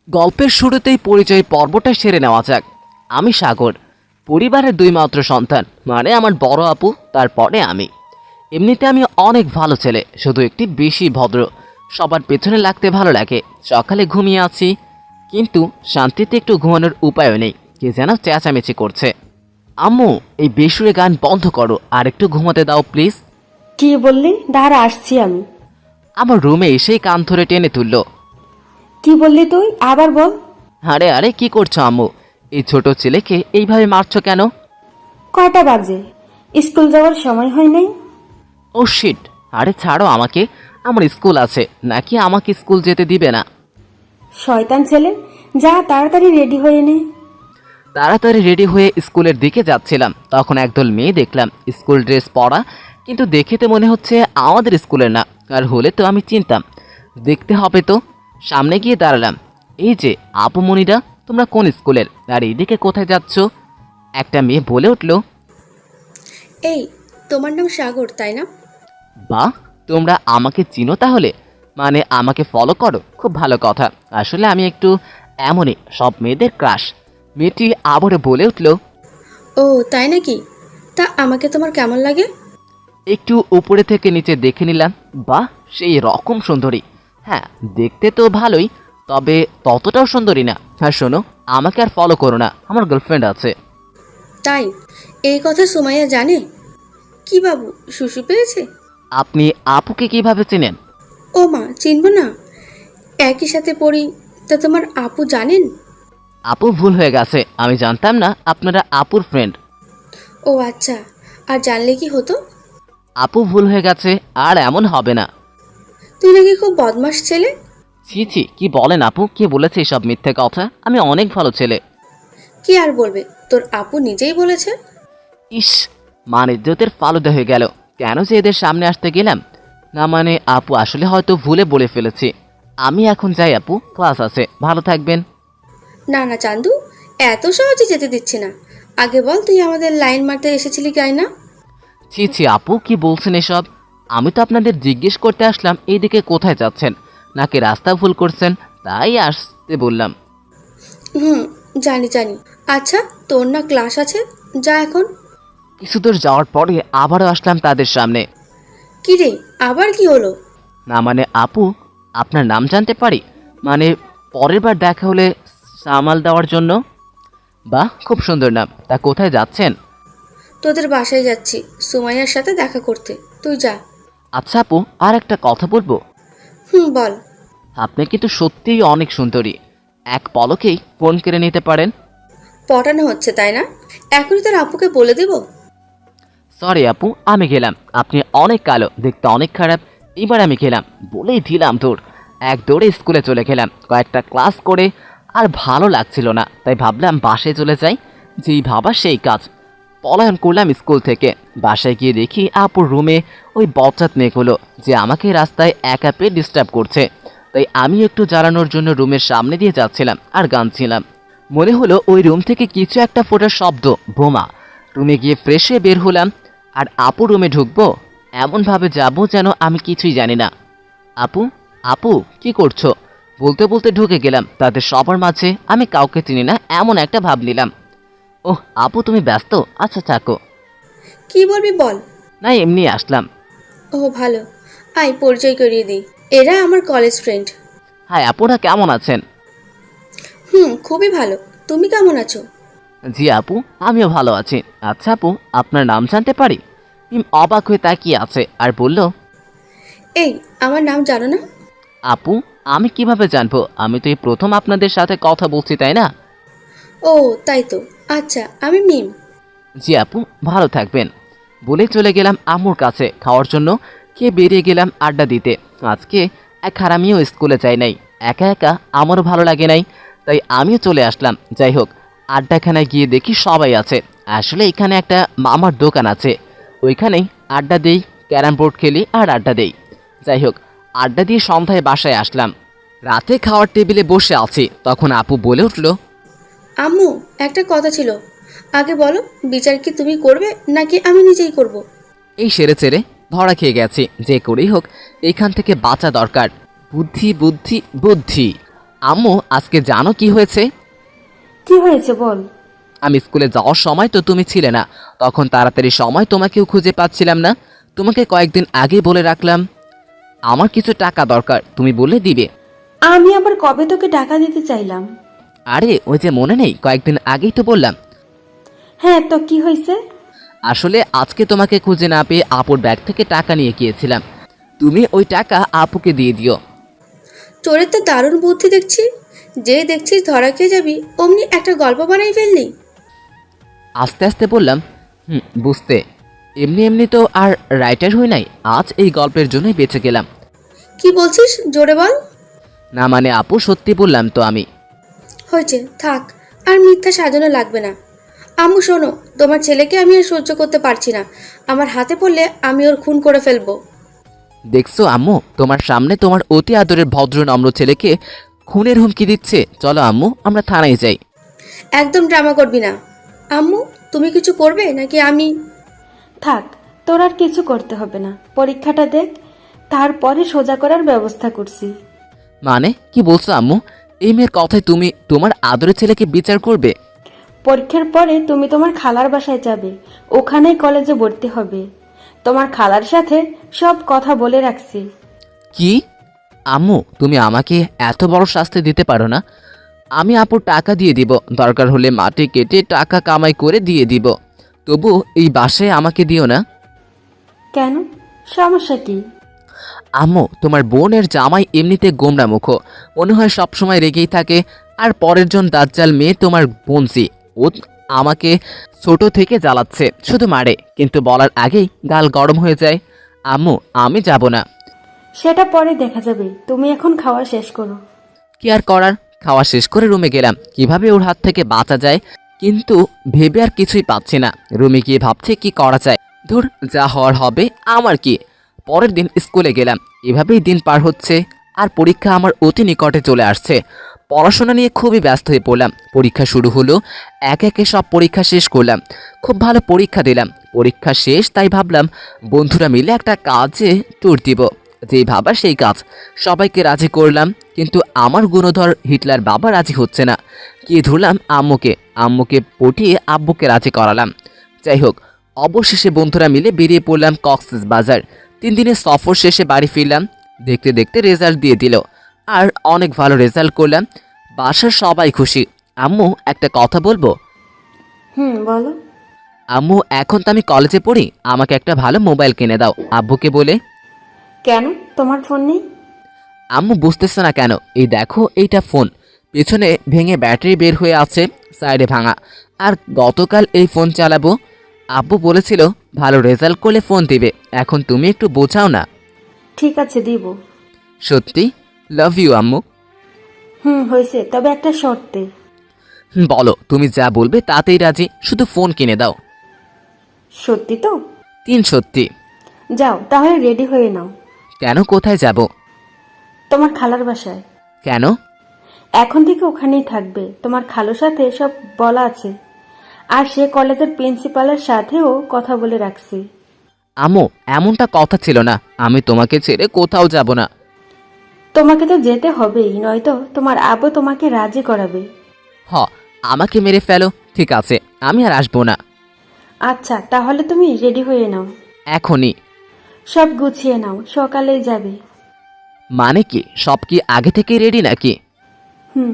গল্পের শুরুতেই পরিচয় পর্বটা সেরে নেওয়া যাক। আমি সাগর, পরিবারের দুই মাত্র সন্তান, মানে আমার বড় আপু, তারপরে আমি। এমনিতে আমি অনেক ভালো ছেলে, শুধু একটি বেশি ভদ্র। সবার পেছনে লাগতে ভালো লাগে। সকালে ঘুমিয়ে আছি, কিন্তু শান্তিতে একটু ঘুমানোর উপায়ও নেই। কে যেন চেঁচামেচি করছে। আম্মু, এই বেসুরে গান বন্ধ করো আর একটু ঘুমাতে দাও প্লিজ। কি বললি? দাঁড়া, আসছি আমি। আমার রুমে এসেই কান ধরে টেনে তুললো। কি বললি তুই? আবার বল। আরে আরে, কি করছো আম্মু? এই ছোট ছেলেকে এইভাবে মারছো কেন? কয়টা বাজে? স্কুল যাওয়ার সময় হয় নাই? ও শিট! আরে ছাড়ো আমাকে, আমার স্কুল আছে। নাকি আমাকে স্কুল যেতে দিবে না? শয়তান ছেলে, যা তাড়াতাড়ি রেডি হয়ে নে। তাড়াতাড়ি রেডি হয়ে স্কুলের দিকে যাচ্ছিলাম, তখন একদল মেয়ে দেখলাম স্কুল ড্রেস পরা, কিন্তু দেখে তো মনে হচ্ছে আমাদের স্কুলের না। আর হলে তো আমি চিনতাম, দেখতে হবে তো। সামনে গিয়ে দাঁড়ালাম। এই যে আপু মনিরা, তোমরা কোন স্কুলের আর এইদিকে কোথায় যাচ্ছ? একটা মেয়ে বলে উঠল, এই, তোমার নাম সাগর তাই না? বাহ, তোমরা আমাকে চিনো তাহলে, মানে আমাকে ফলো করো। খুব ভালো কথা। আসলে আমি একটু এমনই, সব মেয়েদের ক্রাশ। মেয়েটি আবারও বলে উঠল, ও তাই নাকি? তা আমাকে তোমার কেমন লাগে? একটু উপরে থেকে নিচে দেখে নিলাম। বাহ, সেই রকম সুন্দরী। হ্যাঁ, দেখতে তো ভালোই, তবে ততটাও সুন্দরী না। হ্যাঁ শোনো, আমাকে আর ফলো করো না, আমার গার্লফ্রেন্ড আছে। তাই? এই কথা সুমাইয়া জানে? কি বাবু, শুশু পেয়েছে? আপনি আপুকে কিভাবে চেনেন? ও মা, চিনব না? একই সাথে পড়ি। তা তোমার আপু জানেন? আপু ভুল হয়ে গেছে, আমি জানতাম না আপনারা আপুর ফ্রেন্ড। ও আচ্ছা, আর জানলে কি হতো? আপু ভুল হয়ে গেছে, আর এমন হবে না। তুই নাকি খুব বদমাস ছেলে। ছি ছি, কি বলেন আপু? কে বলেছে এসব মিথ্যে কথা? আমি অনেক ভালো ছেলে। কি আর বলবে, তোর আপু নিজেই বলেছে। ইস, মান ইজ্জতের ফালুদা হয়ে গেল। কেন যে এদের সামনে আসতে গেলাম? না মানে আপু আসলে হয়তো ভুলে বলে ফেলেছি। আমি এখন যাই আপু, ক্লাস আছে। ভালো থাকবেন। না না চান্দু, এত সহজে যেতে দিচ্ছি না। আগে বল, তুই আমাদের লাইন মারতে এসেছিলি তাই না? ছি ছি আপু, কি বলছেন এসব? আমি তো আপনাদের জিজ্ঞেস করতে আসলাম এইদিকে কোথায় যাচ্ছেন, নাকি রাস্তা ভুল করছেন, তাই আসতে বললাম। হুম, জানি জানি। আচ্ছা, তোর না ক্লাস আছে, যা এখন। কিছু দূর যাওয়ার পরে আবারও আসলাম তাদের সামনে। কি রে, আবার কি হলো? না মানে আপু, আপনার নাম জানতে পারি? মানে পরের বার দেখা হলে সামাল দেওয়ার জন্য। বাহ, খুব সুন্দর নাম। তা কোথায় যাচ্ছেন? তোদের বাসায় যাচ্ছি সুমাইয়ার সাথে দেখা করতে, তুই যা। আচ্ছা আপু, আর একটা কথা বলবো। হুম, বল। আপনি কিন্তু সত্যিই অনেক সুন্দরী। এক পলকেই ফোন কেড়ে নিতে পারেন। পটানো হচ্ছে তাই না? এখনই তোর আপুকে বলে দেব? সরি আপু, আমি গেলাম। আপনি অনেক কালো, দেখতে অনেক খারাপ। এবার আমি গেলাম, বলেই দিলাম দৌড়। এক দৌড়ে স্কুলে চলে গেলাম। কয়েকটা ক্লাস করে আর ভালো লাগছিল না, তাই ভাবলাম বাসায় চলে যাই। যেই ভাবা সেই কাজ, পলায়ন করলাম স্কুল থেকে। বাসায় গিয়ে দেখি আপুর রুমে ওই বচ্চাত মেয়েগুলো, যে আমাকে রাস্তায় একা পেয়ে ডিস্টার্ব করছে। তাই আমি একটু জ্বালানোর জন্য রুমের সামনে দিয়ে যাচ্ছিলাম আর গানছিলাম। মনে হলো ওই রুম থেকে কিছু একটা ফোটার শব্দ, বোমা। রুমে গিয়ে ফ্রেশ হয়ে বের হলাম, আর আপু রুমে ঢুকবো এমনভাবে যাব যেন আমি কিছুই জানি না। আপু, আপু কি করছো বলতে বলতে ঢুকে গেলাম তাদের সবার মাঝে। আমি কাউকে চিনি না এমন একটা ভাব নিলাম। ওহ আপু, তুমি ব্যস্ত? আচ্ছা থাকো। কি বলবি বল। না এমনি আসলাম। ও ভালো, আয় পরিচয় করিয়ে দিই। এরা আমার কলেজ ফ্রেন্ড। হাই আপুরা, কেমন আছেন? হুম, খুবই ভালো। তুমি কেমন আছো? জি আপু, আমিও ভালো আছি। আচ্ছা আপু, আপনার নাম জানতে পারি? অবাক হয়ে তাকিয়ে আছে আর বলল, এই, আমার নাম জানো না? আপু, আমি কিভাবে জানবো? আমি তো এই প্রথম আপনাদের সাথে কথা বলছি, তাই না? ও তাই তো। আচ্ছা, আমি মিম। জি আপু, ভালো থাকবেন। বলে চলে গেলাম আম্মুর কাছে খাওয়ার জন্য। খেয়ে বেরিয়ে গেলাম আড্ডা দিতে। আজকে এক হারামিও স্কুলে যাই নাই। একা একা আমারও ভালো লাগে নাই, তাই আমিও চলে আসলাম। যাই হোক, আড্ডাখানায় গিয়ে দেখি সবাই আছে। আসলে এখানে একটা মামার দোকান আছে, ওইখানেই আড্ডা দেই, ক্যারাম বোর্ড খেলি আর আড্ডা দেই। যাই হোক, আড্ডা দিয়ে সন্ধ্যায় বাসায় আসলাম। রাতে খাওয়ার টেবিলে বসে আছি, তখন আপু বলে উঠল, আম্মু, একটা কথা ছিল। আগে বলো, বিচার কি তুমি করবে নাকি আমি নিজেই করব? এই সেরে চেরে ধরা খেয়ে গেছি, যে করেই হোক এইখান থেকে বাঁচা দরকার। বুদ্ধি বুদ্ধি বুদ্ধি। আম্মু, আজকে জানো কি হয়েছে? কি হয়েছে বল। আমি স্কুলে যাওয়ার সময় তো তুমি ছিলে না, তখন তাড়াতাড়ি সময় তোমাকেও খুঁজে পাচ্ছিলাম না। তোমাকে কয়েকদিন আগে বলে রাখলাম আমার কিছু টাকা দরকার, তুমি বলে দিবে। আমি আবার কবে তোকে টাকা দিতে চাইলাম? আরে ওই যে মনে নেই, কয়েকদিন আগেই তো বললাম। হ্যাঁ, তো কি হয়েছে? আসলে আজকে তোমাকে খুঁজে না পেয়ে আপুর ব্যাগ থেকে টাকা নিয়ে গিয়েছিলাম, তুমি ওই টাকা আপুকে দিয়ে দিও। চোরের তো দারুণ বুদ্ধি দেখছি। যে দেখছিস ধরা খেয়ে যাবি অমনি একটা গল্প বানাই ফেললি। আস্তে আস্তে বললাম, বুঝতে। এমনি এমনি তো আর রাইটার হই নাই, আজ এই গল্পের জন্যই বেঁচে গেলাম। কি বলছিস, জোরে বল। না মানে আপু, সত্যি বললাম তো আমি। হয়েছে, থাক, আর মিথ্যা সাজানো লাগবে না। আম্মু শোনো, তোমার ছেলেকে আমি আর সহ্য করতে পারছি না। আমার হাতে পড়লে আমি ওর খুন করে ফেলবো। দেখছো আম্মু, তোমার সামনে তোমার অতি আদরের ভদ্র নম্র ছেলেকে খুনের হুমকি দিচ্ছে। চলো আম্মু, আমরা থানায় যাই। একদম ড্রামা করবি না। আম্মু, তুমি কিছু করবে নাকি আমি? থাক, তোর আর কিছু করতে হবে না। পরীক্ষাটা দেখ, তারপরে সোজা করার ব্যবস্থা করছি। মানে কি বলছো আম্মু? এই মেয়ের কথায় তুমি তোমার আদরের ছেলেকে বিচার করবে? পরীক্ষার পরে তুমি তোমার খালার বাসায় যাবে, ওখানেই কলেজে ভর্তি হবে। তোমার খালার সাথে সব কথা বলে রাখছি। কি? আম্মু, তুমি আমাকে এত বড় শাস্তি দিতে পারো না। আমি আপুর টাকা দিয়ে দিব, দরকার হলে মাটি কেটে টাকা কামাই করে দিয়ে দিব, তবু এই বাসায় আমাকে দিও না। কেন, সমস্যা কি? আম্মু, তোমার বোনের জামাই এমনিতে গোমরা মুখ, মনে হয় সবসময় রেগেই থাকে। আর পরের জন দাজ্জাল মেয়ে তোমার বোনসি, ও আমাকে ছোট থেকে জ্বালাচ্ছে, শুধু মারে, কিন্তু বলার আগেই গাল গরম হয়ে যায়। আম্মু, আমি যাব না। সেটা পরে দেখা যাবে, তুমি এখন খাওয়া শেষ করো। কি আর করার, খাওয়া শেষ করে রুমে গেলাম, কিভাবে ওর হাত থেকে বাঁচা যায়, কিন্তু ভেবে আর কিছুই পাচ্ছি না। রুমে গিয়ে ভাবছি কি করা যায়। ধুর, যা হওয়ার হবে, আমার কি। পরের দিন স্কুলে গেলাম, এভাবেই দিন পার হচ্ছে। আর পরীক্ষা আমার অতি নিকটে চলে আসছে। পড়াশোনা নিয়ে খুবই ব্যস্ত হয়ে পড়লাম। পরীক্ষা শুরু হলো, একে একে সব পরীক্ষা শেষ করলাম। খুব ভালো পরীক্ষা দিলাম। পরীক্ষা শেষ, তাই ভাবলাম বন্ধুরা মিলে একটা কাজে ট্যুর দিব। যেই ভাবা সেই কাজ, সবাইকে রাজি করলাম, কিন্তু আমার গুণধর হিটলার বাবা রাজি হচ্ছে না। কি ধরলাম আম্মুকে, আম্মুকে পটিয়ে আব্বুকে রাজি করালাম। যাই হোক, অবশেষে বন্ধুরা মিলে বেরিয়ে পড়লাম কক্সবাজার। 3 দিনের সফর শেষে বাড়ি ফিরলাম। দেখতে দেখতে রেজাল্ট দিয়ে দিল, আর অনেক ভালো রেজাল্ট করলাম। বাসার সবাই খুশি। আম্মু, একটা কথা বলবো? বলো। আম্মু, এখন তো আমি কলেজে পড়ি, আমাকে একটা ভালো মোবাইল কিনে দাও আব্বুকে বলে। কেন, তোমার ফোন নেই? আম্মু বুঝতেছে না কেন? এই দেখো, এইটা ফোন, পেছনে ভেঙে ব্যাটারি বের হয়ে আছে, সাইডে ভাঙা। আর গতকাল এই ফোন চালাবো। আব্বু বলেছিল ভালো রেজাল্ট করলে ফোন দিবে, এখন তুমি একটু বোঝাও না। ঠিক আছে, দিব। সত্যি? লাভ ইউ আম্মু। হয়েছে, তবে একটা শর্তে। বলো, তুমি যা বলবে তাতেই রাজি, শুধু ফোন কিনে দাও। সত্যি তো? 3 সত্যি। যাও তাহলে, রেডি হয়ে নাও। কেন, কোথায় যাব? তোমার খালার বাসায়। কেন? এখন থেকে ওখানেই থাকবে, তোমার খালুর সাথে সব বলা আছে। আর সে কলেজের প্রিন্সিপালের সাথেও কথা বলে রাখছি। আম্মু, এমনটা কথা ছিল না, আমি তোমাকে ছেড়ে কোথাও যাব না। তোমাকে তো যেতে হবেই, নয়তো তোমার আব্বু তোমাকে রাজি করাবে। আমাকে মেরে ফেলো, ঠিক আছে, আমি আর আসবো না। আচ্ছা, তাহলে তুমি রেডি হয়ে নাও। এখনই? সব গুছিয়ে নাও, সকালেই যাবে। মানে কি, সব কি আগে থেকেই রেডি নাকি? হুম।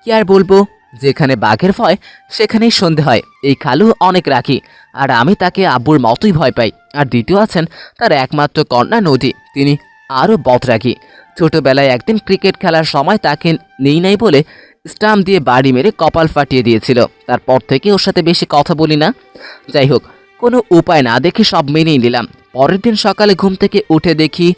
কি আর বলবো, যেখানে বাঘের ভয় সেখানেই সন্ধে হয়। এই খালু অনেক রাখি, আর আমি তাকে আব্বুর মতোই ভয় পাই। আর দ্বিতীয় আছেন তার একমাত্র কন্যা নদী, তিনি আরও বদরাগী। ছোটবেলায় একদিন ক্রিকেট খেলার সময় তাকে নেই নাই বলে স্টাম্প দিয়ে বাড়ি মেরে কপাল ফাটিয়ে দিয়েছিল। তারপর থেকে ওর সাথে বেশি কথা বলি না। যাই হোক, কোনো উপায় না দেখে সব মেনেই নিলাম। পরের দিন সকালে ঘুম থেকে উঠে দেখি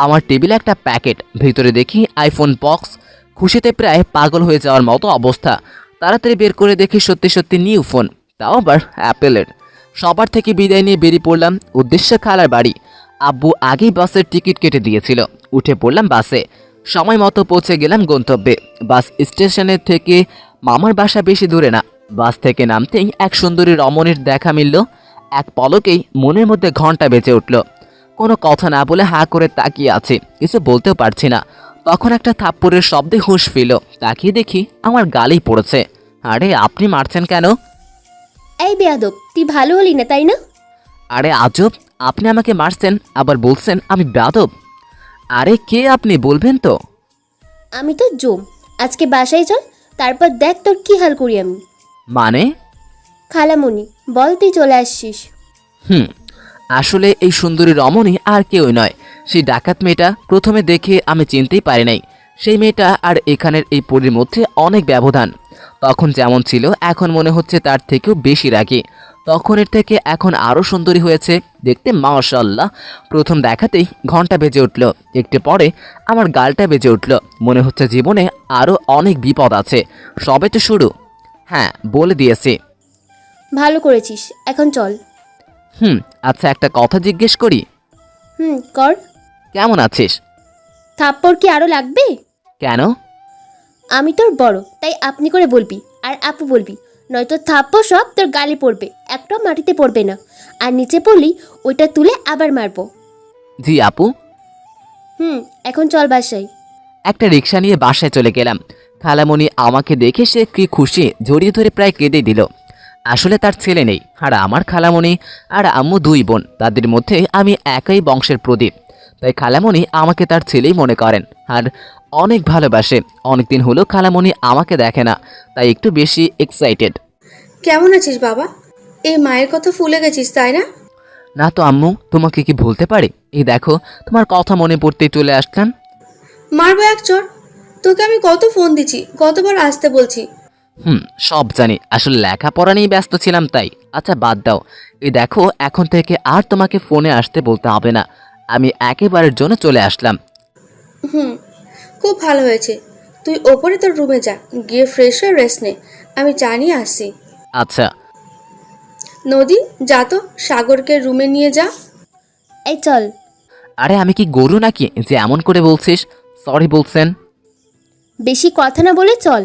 আমার টেবিলে একটা প্যাকেট, ভিতরে দেখি আইফোন বক্স। খুশিতে প্রায় পাগল হয়ে যাওয়ার মতো অবস্থা। তাড়াতাড়ি বের করে দেখি সত্যি সত্যি নিউ ফোন, তাও আবার অ্যাপেলের। সবার থেকে বিদায় নিয়ে বেরিয়ে পড়লাম উদ্দেশ্যে খালার বাড়ি। আব্বু আগেই বাসের টিকিট কেটে দিয়েছিল, উঠে পড়লাম বাসে। সময় মতো পৌঁছে গেলাম গন্তব্যে। বাস স্টেশনের থেকে মামার বাসা বেশি দূরে না, বাস থেকে নামতেই এক সুন্দরী রমণীর দেখা মিলল। এক পলকেই মনের মধ্যে ঘন্টা বেজে উঠল। কোনো কথা না বলে হাঁ করে তাকিয়ে আছি, কিছু বলতেও পারছি না। তখন একটা থাপ্পড়ের শব্দে হুঁশ ফিরল। তাকিয়ে দেখি আমার গালেই পড়েছে। আরে আপনি মারছেন কেন? এই বেয়াদব, তুই ভালো হলি না তাই না? আরে আজব, আপনি আমাকে মারছেন আবার বলছেন আমি বেয়াদব? আরে কে আপনি বলবেন তো? আমি তো জম। আজকে বাসায় চল, তারপর দেখ তোর কি হাল করি আমি। মানে? খালামণি, বল তুই চলে আসছিস। আসলে এই সুন্দরী রমণী আর কেউই নয়, সেই ডাকাত মেয়েটা। প্রথমে দেখে আমি চিনতেই পারি নাই। সেই মেয়েটা আর এখানের এই পরীর মধ্যে অনেক ব্যবধান। তখন যেমন ছিল এখন মনে হচ্ছে তার থেকেও বেশি রাগী। তখনের থেকে এখন আরও সুন্দরী হয়েছে দেখতে, মাশাআল্লাহ। প্রথম দেখাতেই ঘন্টা বেজে উঠল, একটু পরে আমার গালটা বেজে উঠল। মনে হচ্ছে জীবনে আরও অনেক বিপদ আছে, সবে তো শুরু। হ্যাঁ, বলে দিয়েছি। ভালো করেছিস, এখন চল। আচ্ছা, একটা কথা জিজ্ঞেস করি? কর। কেমন আছিস? থাপ্পড় কি আরো লাগবে? কেন? আমি তোর বড়, তাই আপনি করে বলবি আর আপু বলবি, নয়তো থাপ্পড় সব তোর গালে পড়বে, একটাও মাটিতে পড়বে না। আর নিচে পড়লি ওইটা তুলে আবার মারবো। জি আপু। এখন চল বাসায়। একটা রিক্সা নিয়ে বাসায় চলে গেলাম। খালামণি আমাকে দেখে সে কি খুশি, জড়িয়ে ধরে প্রায় কেঁদে দিল। আসলে তার ছেলে নেই, আর আমার খালামণি আর আম্মু দুই বোন, তাদের মধ্যে আমি একাই বংশের প্রদীপ। তাই খালামণি আমাকে তার ছেলেই মনে করেন আর অনেক ভালোবাসে। অনেকদিন হলো খালামণি আমাকে দেখে না, তাই একটু বেশি এক্সাইটেড। কেমন আছিস বাবা? এই মায়ের কথা ভুলে গেছিস তাই না? না তো আম্মু, তোমাকে কি ভুলতে পারি? এই দেখো, তোমার কথা মনে পড়তেই চলে আসলাম। মারবো এক চর। তোকে আমি কত ফোন দিচ্ছি, কতবার আসতে বলছি। সব জানি, আসলে লেখাপড়া নিয়ে ব্যস্ত ছিলাম তাই। আচ্ছা বাদ দাও। এই দেখো, এখন থেকে আর তোমাকে ফোনে আসতে বলতে হবে না, আমি একেবারের জন্য চলে আসলাম। খুব ভালো হয়েছে। তুই ওপরে তোর রুমে যা, গিয়ে ফ্রেশ হয়ে রেস্ট নে। আমি জানিয়ে আসছি। আচ্ছা। নদী, যা তো সাগরকে রুমে নিয়ে যা। এই চল। আরে আমি কি গরু নাকি যে এমন করে বলছিস? সরি বলছেন। বেশি কথা না বলে চল।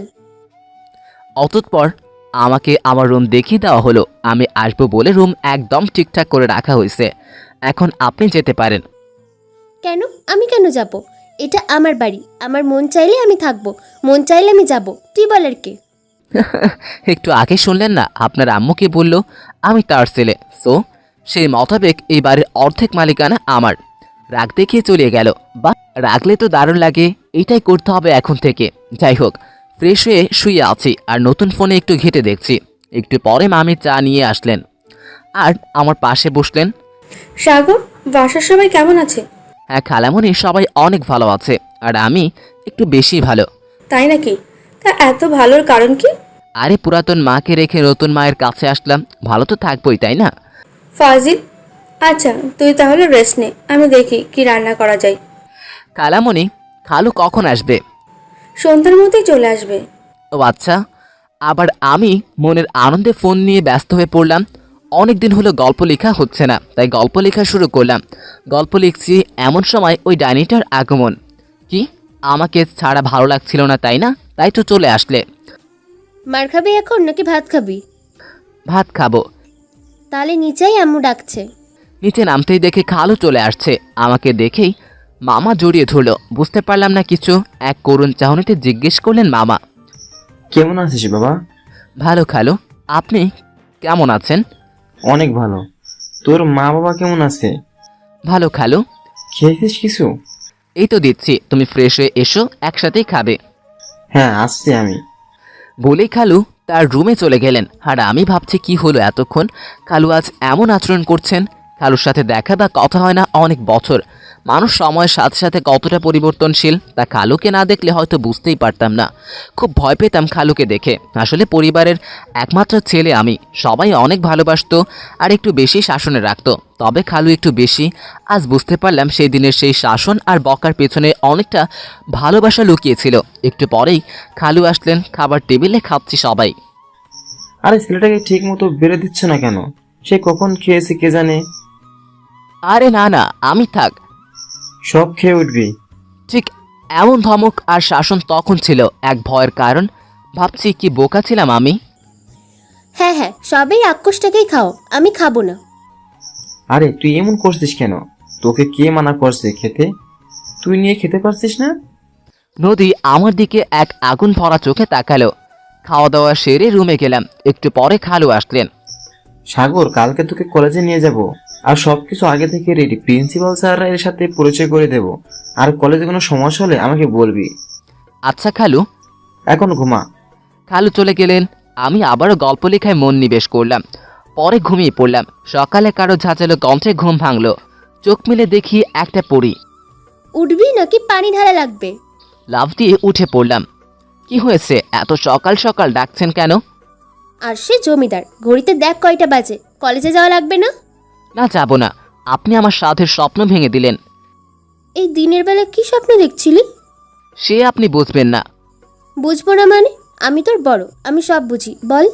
অতঃপর আমাকে আমার রুম দেখিয়ে দেওয়া হলো। আমি আসবো বলে রুম একদম ঠিকঠাক করে রাখা হয়েছে। এখন আপনি যেতে পারেন। কেন? আমি কেন যাব? এটা আমার বাড়ি, আমার মন চাইলে আমি থাকবো, মন চাইলে আমি যাব। তুই বলার কে? একটু আগে শুনলেন না আপনার আম্মু কি বলল? আমি তার ছেলে, সো সেই মোতাবেক এই বাড়ির অর্ধেক মালিকানা আমার। রাগ দেখিয়ে চলে গেল, বা রাগলে তো দারুণ লাগে, এটাই করতে হবে এখন থেকে। যাই হোক, ফ্রেশ হয়ে শুয়ে আছি আর নতুন ফোনে একটু ঘেঁটে দেখছি। একটু পরে মামি চা নিয়ে আসলেন আর আমার পাশে বসলেন। সাগর, বাসার সবাই কেমন আছে? হ্যাঁ খালামণি, সবাই অনেক ভালো আছে, আর আমি একটু বেশি ভালো। তাই নাকি? তা এত ভালোর কারণ কি? আরে পুরাতন মাকে রেখে নতুন মায়ের কাছে আসলাম, ভালো তো থাকবোই তাই না? ফাজিল। আচ্ছা, তুই তাহলে রেস্ট নে, আমি দেখি কি রান্না করা যায়। খালামণি, খালু কখন আসবে? সন্ধ্যার মধ্যেই চলে আসবে। ও আচ্ছা। আবার আমি মনের আনন্দে ফোন নিয়ে ব্যস্ত হয়ে পড়লাম। অনেক দিন হলো গল্প লেখা হচ্ছে না, তাই গল্প লেখা শুরু করলাম। গল্প লিখছি এমন সময় ওই ডাইনিটার আগমন। কি, আমাকে ছাড়া ভালো লাগছিল না তাই না? তাই তো চলে আসলে। মার খাবি এখন নাকি ভাত খাবি? ভাত খাবো। তাহলে নিচেই আম্মু ডাকছে। নিচে নামতেই দেখে খালু চলে আসছে। আমাকে দেখেই মামা জড়িয়ে ধরলো। বুঝতে পারলাম না কিছু, এক করুণ চাহনিতে জিজ্ঞেস করলেন মামা। কেমন আছিস বাবা? ভালো খালু, আপনি কেমন আছেন? অনেক ভালো। তোর মা বাবা কেমন আছে? ভালো খালু। খেয়েছিস কিছু? এই তো দিচ্ছি, তুমি ফ্রেশ হয়ে এসো, একসাথেই খাবে। হ্যাঁ, আসছি আমি। বলেই খালু তার রুমে চলে গেলেন। আর আমি ভাবছি কি হলো এতক্ষণ, খালু আজ এমন আচরণ করছেন। খালুর সাথে দেখা বা কথা হয় না অনেক বছর। মানুষ সময়ের সাথে সাথে কতটা পরিবর্তনশীল তা খালুকে না দেখলে হয়তো বুঝতেই পারতাম না। খুব ভয় পেতাম খালুকে দেখে। আসলে পরিবারের একমাত্র ছেলে আমি, সবাই অনেক ভালোবাসতো আর একটু বেশি শাসনে রাখতো, তবে খালু একটু বেশি। আজ বুঝতে পারলাম সেই দিনের সেই শাসন আর বকার পেছনে অনেকটা ভালোবাসা লুকিয়েছিল। একটু পরেই খালু আসলেন, খাবার টেবিলে খাচ্ছি সবাই। আরে ছেলেটাকে ঠিক মতো বেড়ে দিচ্ছে না কেন? সে কখন খেয়েছে কে জানে। আরে না না, আমি থাক। সব খেয়ে উঠবি। ঠিক এমন ধমক আর শাসন তখন ছিল এক ভয়ের কারণ। ভাবছি কি বোকা ছিলাম আমি। হ্যাঁ হ্যাঁ, সবাই রাক্ষসটাকেই খাও, আমি খাবো না। আরে তুই এমন করছিস কেন? তোকে কে মানা করছে খেতে? তুই নিয়ে খেতে পারছিস না? নদী আমার দিকে এক আগুন ভরা চোখে তাকালো। খাওয়া দাওয়া সেরে রুমে গেলাম। একটু পরে খালু আসলেন। সাগর, কালকে তোকে কলেজে নিয়ে যাব, আর সবকিছু আগে থেকে রেডি। প্রিন্সিপাল স্যাররা এর সাথে পরিচয় করে দেব, আর কলেজে কোনো সমস্যা হলে আমাকে বলবি। আচ্ছা খালু। এখন ঘুমা। খালু চলে গেলেন। আমি আবারও গল্প লেখায় মন নিবেশ করলাম। পরে ঘুমিয়ে পড়লাম। সকালে কারো ঝাঁচালো কণ্ঠে ঘুম ভাঙলো। চোখ মেলে দেখি একটা পরী। উঠবি নাকি পানি ঢালা লাগবে? লাফ দিয়ে উঠে পড়লাম। কি হয়েছে, এত সকাল সকাল ডাকছেন কেন? আর সে জমিদার, ঘড়িতে দেখ কয়টা বাজে, কলেজে যাওয়া লাগবে না? না, যাব না। আপনি আমার সাধের স্বপ্ন ভেঙে দিলেন। এই দিনের বেলা কি স্বপ্ন দেখছিলি? সে আপনি বুঝবেন না। বুঝবো না মানে? আমি তোর বড়, আমি সব বুঝি, বল।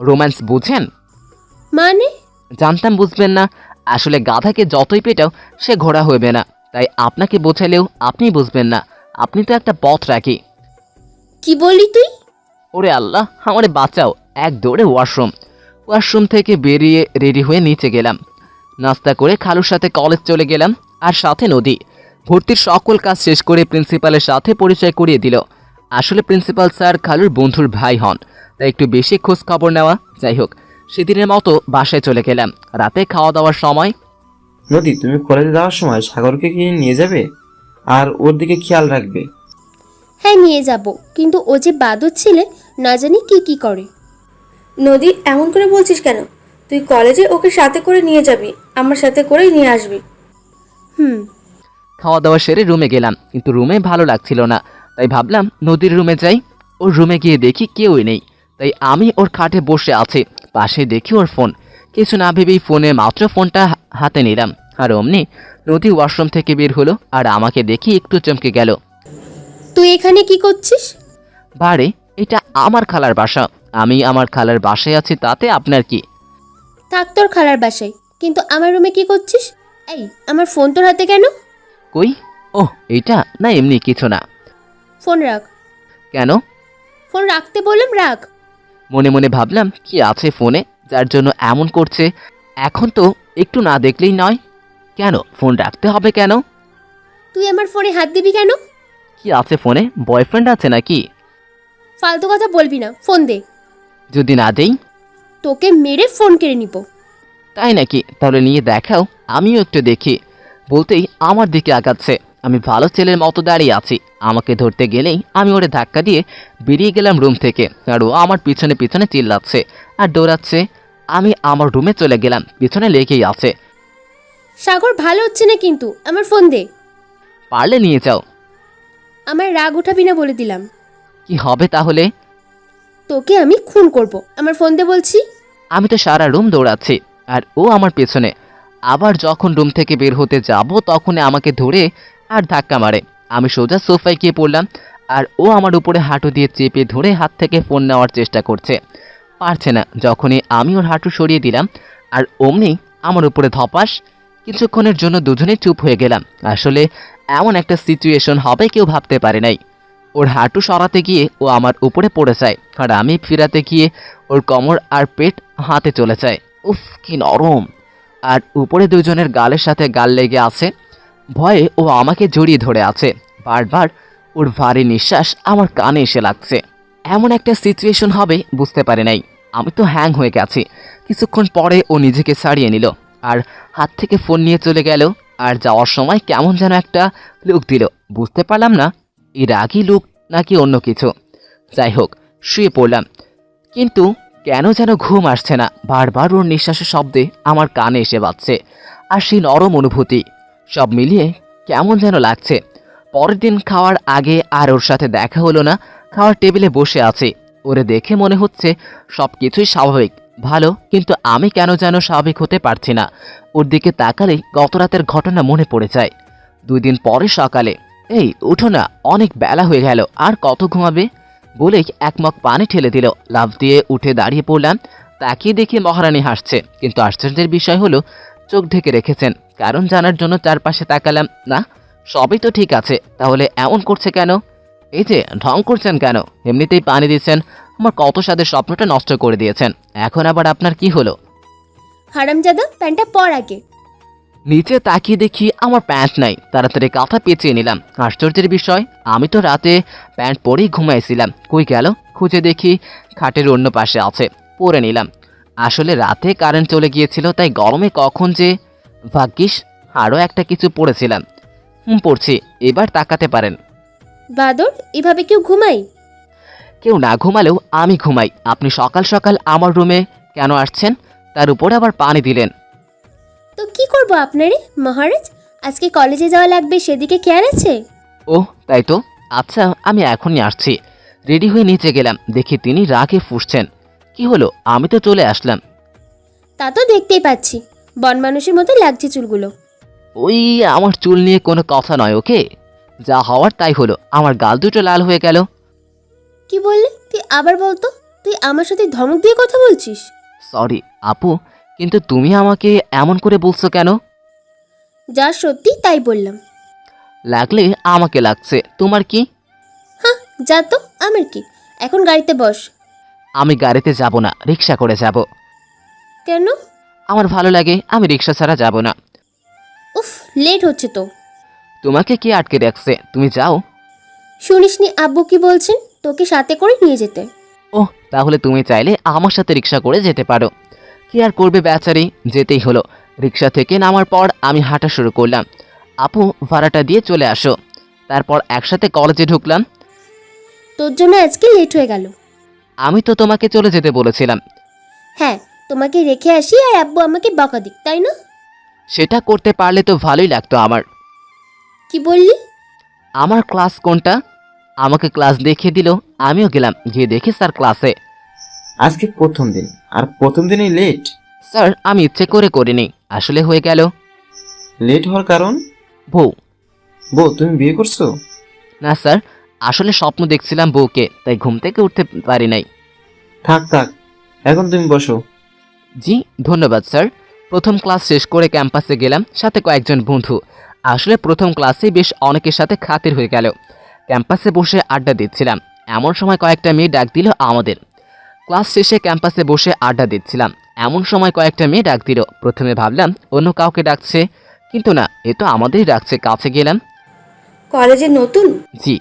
রোম্যান্স বুঝেন? মানে? জানতাম বুঝবেন না। আসলে গাধাকে যতই পেটাও সে ঘোড়া হইবে না। তাই আপনাকে বোঝালেও আপনি বুঝবেন না। আপনি তো একটা পথ রাখি। কি বললি তুই? ওরে আল্লাহ, আমারে বাঁচাও। এক দৌড়ে ওয়াশরুম থেকে বেরিয়ে রেডি হয়ে নিচে গেলাম। নাস্তা করে খালুর সাথে কলেজ চলে গেলাম, আর সাথে নদী। ভর্তির সকল কাজ শেষ করে প্রিন্সিপালের সাথে পরিচয় করিয়ে দিল। আসলে প্রিন্সিপাল স্যার খালুর বন্ধুর ভাই হন, তাই একটু বেশি খোঁজ খবর নেওয়া। যাই হোক, সেদিনের মতো বাসায় চলে গেলাম। রাতে খাওয়া দাওয়ার সময় নদী, তুমি কলেজে যাওয়ার সময় সাগরকে কি নিয়ে যাবে? আর ওর দিকে খেয়াল রাখবে। হ্যাঁ নিয়ে যাব, কিন্তু ও যে বাদর ছেলে, না জানি কি কি করে। নদী, এমন করে বলছিস কেন? তুই কলেজে ওকে সাথে করে নিয়ে যাবি, আমার সাথে করেই নিয়ে আসবি। হুম। খাওয়া দাওয়া সেরে রুমে গেলাম, কিন্তু রুমে ভালো লাগছিল না। তাই ভাবলাম নদীর রুমে যাই। ওর রুমে গিয়ে দেখি কেউই নেই। তাই আমি ওর খাটে বসে আছি, পাশে দেখি ওর ফোন। কিছু না ভেবেই মাত্র ফোনটা হাতে নিলাম, আর অমনি নদী ওয়াশরুম থেকে বের হলো, আর আমাকে দেখি একটু চমকে গেল। তুই এখানে কি করছিস? বারে, এটা আমার খালার বাসা। আমি আমার খালার বাসায় আছি, তাতে আপনার কি? থাক তোর খালার বাসায়, কিন্তু আমার রুমে কি করছিস? এই, আমার ফোন তোর হাতে কেন? কই? ওহ, এটা না, এমনি কিছু না। ফোন রাখ। কেন? ফোন রাখতে বললাম, রাখ। মনে মনে ভাবলাম, কি আছে ফোনে যার জন্য এমন করছে। এখন তো একটু না দেখলেই নয়। কেন ফোন রাখতে হবে কেন? তুই আমার ফোনে হাত দিবি কেন? কি আছে ফোনে? বয়ফ্রেন্ড আছে নাকি? ফালতু কথা বলবি না, ফোন দে। যদি না দেই? তোকে মেরে ফোন কেড়ে নিব। তাই নাকি? তাহলে নিয়ে দেখাও, আমিও একটু দেখি। বলতেই আমার দিকে আগাচ্ছে। আমি ভালো ছেলের মতো দাঁড়িয়ে আছি। আমাকে ধরতে গেলেই আমি ওরে ধাক্কা দিয়ে বেরিয়ে গেলাম রুম থেকে, আর ও আমার পিছনে পিছনে চিল্লাচ্ছে আর দৌড়াচ্ছে। আমি আমার রুমে চলে গেলাম, পিছনে লেগেই আছে। সাগর, ভালো হচ্ছে না কিন্তু, আমার ফোন দে। পারলে নিয়ে যাও। আমার রাগ উঠাবি না বলে দিলাম। কি হবে তাহলে? তোকে আমি খুন করব, আমার ফোন দে বলছি। আমি তো সারা রুম দৌড়াচ্ছি, আর ও আমার পেছনে। আবার যখন রুম থেকে বের হতে যাব, তখন আমাকে ধরে আর ধাক্কা মারে। আমি সোজা সোফায় গিয়ে পড়লাম, আর ও আমার উপরে হাঁটু দিয়ে চেপে ধরে হাত থেকে ফোন নেওয়ার চেষ্টা করছে। পারছে না। যখনই আমি ওর হাঁটু সরিয়ে দিলাম, আর অমনি আমার উপরে ধপাস। কিছুক্ষণের জন্য দুজনেই চুপ হয়ে গেলাম। আসলে এমন একটা সিচুয়েশন হবে কেউ ভাবতে পারে নাই। ওর হাঁটু সরাতে গিয়ে ও আমার উপরে পড়ে যায়, আর আমি ফিরাতে গিয়ে ওর কোমর আর পেট হাতে চলে যায়। উফ, কি নরম! আর উপরে দুজনের গালের সাথে গাল লেগে আছে। ভয়ে ও আমাকে জড়িয়ে ধরে আছে। বারবার ওর ভারী নিঃশ্বাস আমার কানে এসে লাগছে। এমন একটা সিচুয়েশন হবে বুঝতে পারে নাই। আমি তো হ্যাং হয়ে গেছি। কিছুক্ষণ পরে ও নিজেকে ছাড়িয়ে নিল, আর হাত থেকে ফোন নিয়ে চলে গেল। আর যাওয়ার সময় কেমন যেন একটা লুক দিল। বুঝতে পারলাম না এই রাগী লুক নাকি অন্য কিছু। যাই হোক, শুয়ে পড়লাম, কিন্তু কেন যেন ঘুম আসছে না। বারবার ওর নিঃশ্বাসের শব্দে আমার কানে এসে বাজছে, আর সেই নরম অনুভূতি। সব মিলিয়ে কেমন যেন লাগছে। পরের দিন খাওয়ার আগে আর ওর সাথে দেখা হলো না। খাওয়ার টেবিলে বসে আছি, ওরে দেখে মনে হচ্ছে সব কিছুই স্বাভাবিক, ভালো। কিন্তু আমি কেন যেন স্বাভাবিক হতে পারছি না। ওর দিকে তাকালেই গত রাতের ঘটনা মনে পড়ে যায়। 2 দিন পরে সকালে, এই উঠো না, অনেক বেলা হয়ে গেল, আর কত ঘুমাবে? বলেই এক মগ পানি ঠেলে দিল। লাফ দিয়ে উঠে দাঁড়িয়ে পড়লাম। তাকিয়ে দেখি মহারানী হাসছে, কিন্তু আশ্চর্যের বিষয় হলো চোখ ঢেকে রেখেছেন। কারণ জানার জন্য চারপাশে তাকালাম, না, সবই তো ঠিক আছে। তাহলে এমন করছে কেন? এই যে ঢং করছেন কেন? এমনিতেই পানি দিচ্ছেন, আমার কত স্বাদের স্বপ্নটা নষ্ট করে দিয়েছেন। এখন আবার আপনার কি হলো? হারামজাদা, প্যান্টটা পর আগে। নিচে তাকিয়ে দেখি আমার প্যান্ট নাই। তাড়াতাড়ি কাঁথা পেঁচিয়ে নিলাম। আশ্চর্যের বিষয়, আমি তো রাতে প্যান্ট পরেই ঘুমাইছিলাম। কই গেল? খুঁজে দেখি খাটের অন্য পাশে আছে, পরে নিলাম। আসলে রাতে কারেন্ট চলে গিয়েছিল, তাই গরমে কখন যে ভাগ্যিস আরও একটা কিছু পড়েছিলাম। পড়ছি, এবার তাকাতে পারেন। বাদর, এভাবে কেউ ঘুমাই? কেউ না ঘুমালেও আমি ঘুমাই। আপনি সকাল সকাল আমার রুমে কেন আসছেন? তার উপর আবার পানি দিলেন। তো কি করব আপনারে মহারাজ? আজকে কলেজে যাওয়া লাগবে, সেদিকে খেয়াল আছে? ওহ, তাই তো। আচ্ছা, আমি এখনই আসছি। রেডি হয়ে নিচে গেলাম, দেখি তিনি রাগে ফুঁসছেন। কি হলো? আমি তো চলে আসলাম। তা তো দেখতেই পাচ্ছি, বন মানুষের মতো লাগছে চুলগুলো। ওই, আমার চুল নিয়ে কোনো কথা নয়, ওকে? যা হওয়ার তাই হলো। আমার গাল দুটো লাল হয়ে গেল। কি বললি তুই? আবার বলতো, তুই আমার সাথে ধমক দিয়ে কথা বলছিস? সরি আপু, কিন্তু তুমি আমাকে এমন করে বলছো কেন? যা সত্যি তাই বললাম। লাগলে আমাকে লাগছে, তোমার কি? হ্যাঁ, যা তো, আমার কি? এখন গাড়িতে বস। আমি গাড়িতে যাব না, রিক্সা করে যাব। কেন? আমার ভালো লাগে, আমি রিক্সা ছাড়া যাব না। উফ, লেট হচ্ছে তো। তোমাকে কি আটকে রাখছে? তুমি যাও। শুনিসনি আব্বু কি বলছেন? তোকে সাথে করে নিয়ে যেতে। ওহ, তাহলে তুমি চাইলে আমার সাথে রিক্সা করে যেতে পারো। কি আর করবে বেচারি, যেতেই হলো। রিক্সা থেকে নামার পর আমি হাঁটা শুরু করলাম। আপু, ভাড়াটা দিয়ে চলে আসো। তারপর একসাথে কলেজে ঢুকলাম। তোর জন্য আজকে লেট হয়ে গেল। আমি তো তোমাকে চলে যেতে বলেছিলাম। হ্যাঁ, তোমাকে রেখে আসি আর আব্বু আমাকে বকা দিক, তাই না? সেটা করতে পারলে তো ভালোই লাগতো আমার। কি বললি? আমার ক্লাস কোনটা? আমাকে ক্লাস দেখিয়ে দিল। আমিও গেলাম, গিয়ে দেখি স্যার ক্লাসে। আজকে প্রথম দিন, আর প্রথম দিনই লেট? স্যার, আমি ইচ্ছে করে করিনি, আসলে হয়ে গেল। লেট হওয়ার কারণ? বউ। বউ? তুমি বিয়ে করছো? না স্যার, আসলে স্বপ্ন দেখছিলাম বউকে, তাই ঘুম থেকে উঠতে পারি নাই। থাক থাক, এখন তুমি বসো। জি ধন্যবাদ স্যার। প্রথম ক্লাস শেষ করে ক্যাম্পাসে গেলাম, সাথে কয়েকজন বন্ধু। আসলে প্রথম ক্লাসে বেশ অনেকের সাথে খাতির হয়ে গেল। ক্যাম্পাসে বসে আড্ডা দিচ্ছিলাম, এমন সময় কয়েকটা মেয়ে ডাক দিল আমাদের। ক্লাস শেষে ক্যাম্পাসে বসে আড্ডা দিচ্ছিলাম, এমন সময় কয়েকটা মেয়ে ডাক দিল। প্রথমে ভাবলাম অন্য কাউকে ডাকছে, কিন্তু না, এ তো আমাদেরই ডাকছে। কাছে গেলাম। কলেজে নতুন? জি।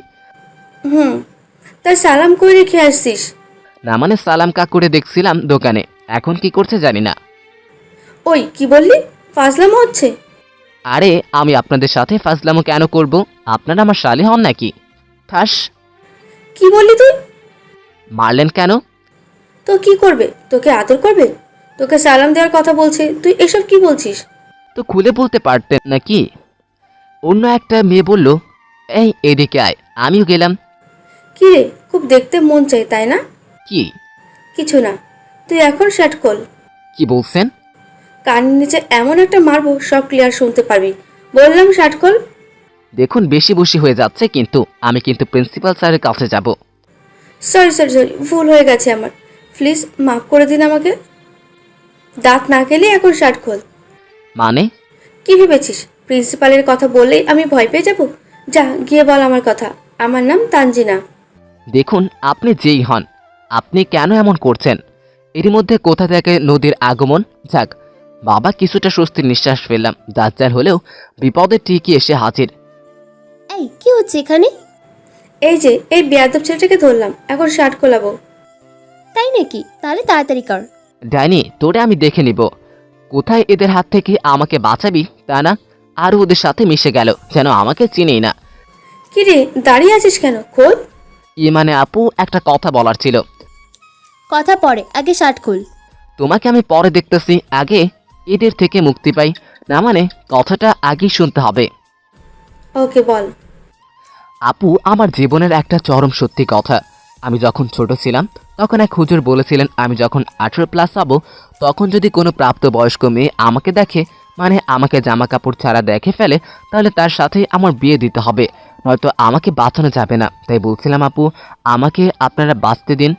তাই সালাম করে রেখে আসছিস? না মানে সালাম কাকুরে দেখছিলাম দোকানে, এখন কি করছে জানি না। ওই কি বললি? ফাজলামো হচ্ছে? আরে, আমি আপনাদের সাথে ফাজলামো কেন করব? আপনারা আমার শালি হন নাকি? ঠাস। কি বললি তুই? মারলেন কেন? তো কি করবে? তোকে আদর করবে? তোকে সালাম দেওয়ার কথা বলছে, তুই এসব কি বলছিস? তো খুলে বলতে পারতেন নাকি? অন্য একটা মেয়ে বলল, এই এদিকে আয়। আমিও গেলাম। কি রে, খুব দেখতে মন চাই তাই না? কি? কিছু না, তুই এখন শার্ট খোল। কি বলছেন? কানের নিচে এমন একটা মারবো সব ক্লিয়ার শুনতে পারবি। বললাম শার্ট খোল। দেখুন, বেশি বেশি হয়ে যাচ্ছে, কিন্তু আমি কিন্তু প্রিন্সিপাল স্যারের কাছে যাব। সরি সরি সরি, ভুল হয়ে গেছে আমার। প্লিজ মাফ করে দিন আমাকে। দাঁত না খেলে এখন শার্ট খোল। মানে? কি ভেবেছিস প্রিন্সিপালের কথা বললেই আমি ভয় পেয়ে যাব? যা গিয়ে বল আমার কথা। আমার নাম তানজিনা। দেখুন, আপনি যেই হন, আপনি কেন এমন করছেন? এর মধ্যে কোথা থেকে নদীর আগমন। যাক, বাবা কিছুটা স্বস্তির নিঃশ্বাস ফেললাম। দাজ্জাল হলেও বিপদে ঠিকই এসে হাজির। এই কি হচ্ছে এখানে? এই যে এই বেয়াদব ছেলেটাকে ধরলাম, এখন শার্ট খোলাবো। তাই নাকি? তাহলে তাড়াতাড়ি কর। ডাইনি, তোরে আমি দেখে নিব। কোথায় এদের হাত থেকে আমাকে বাঁচাবি তা না, আরও ওদের সাথে মিশে গেল, যেন আমাকে চিনেই না। কি রে, দাঁড়িয়ে আছিস কেন? খোল। মানে আপু, একটা কথা বলার ছিল। কথা পরে, আগে শার্ট খোল। তোমাকে আমি পরে দেখতেছি, আগে এদের থেকে মুক্তি পাই। না মানে, কথাটা আগেই শুনতে হবে। ওকে বল। আপু, আমার জীবনের একটা চরম সত্যি কথা। আমি যখন ছোট ছিলাম, তখন এক হুজুর বলেছিলেন, আমি যখন 18+ হব, তখন যদি কোনো প্রাপ্তবয়স্ক মেয়ে আমাকে দেখে, মানে আমাকে জামা কাপড় ছাড়া দেখে ফেলে, তাহলে তার সাথে আমার বিয়ে দিতে হবে, নয়তো আমাকে বাঁচানো যাবে না। তাই বলছিলাম আপু, আমাকে আপনারা বাঁচতে দিন।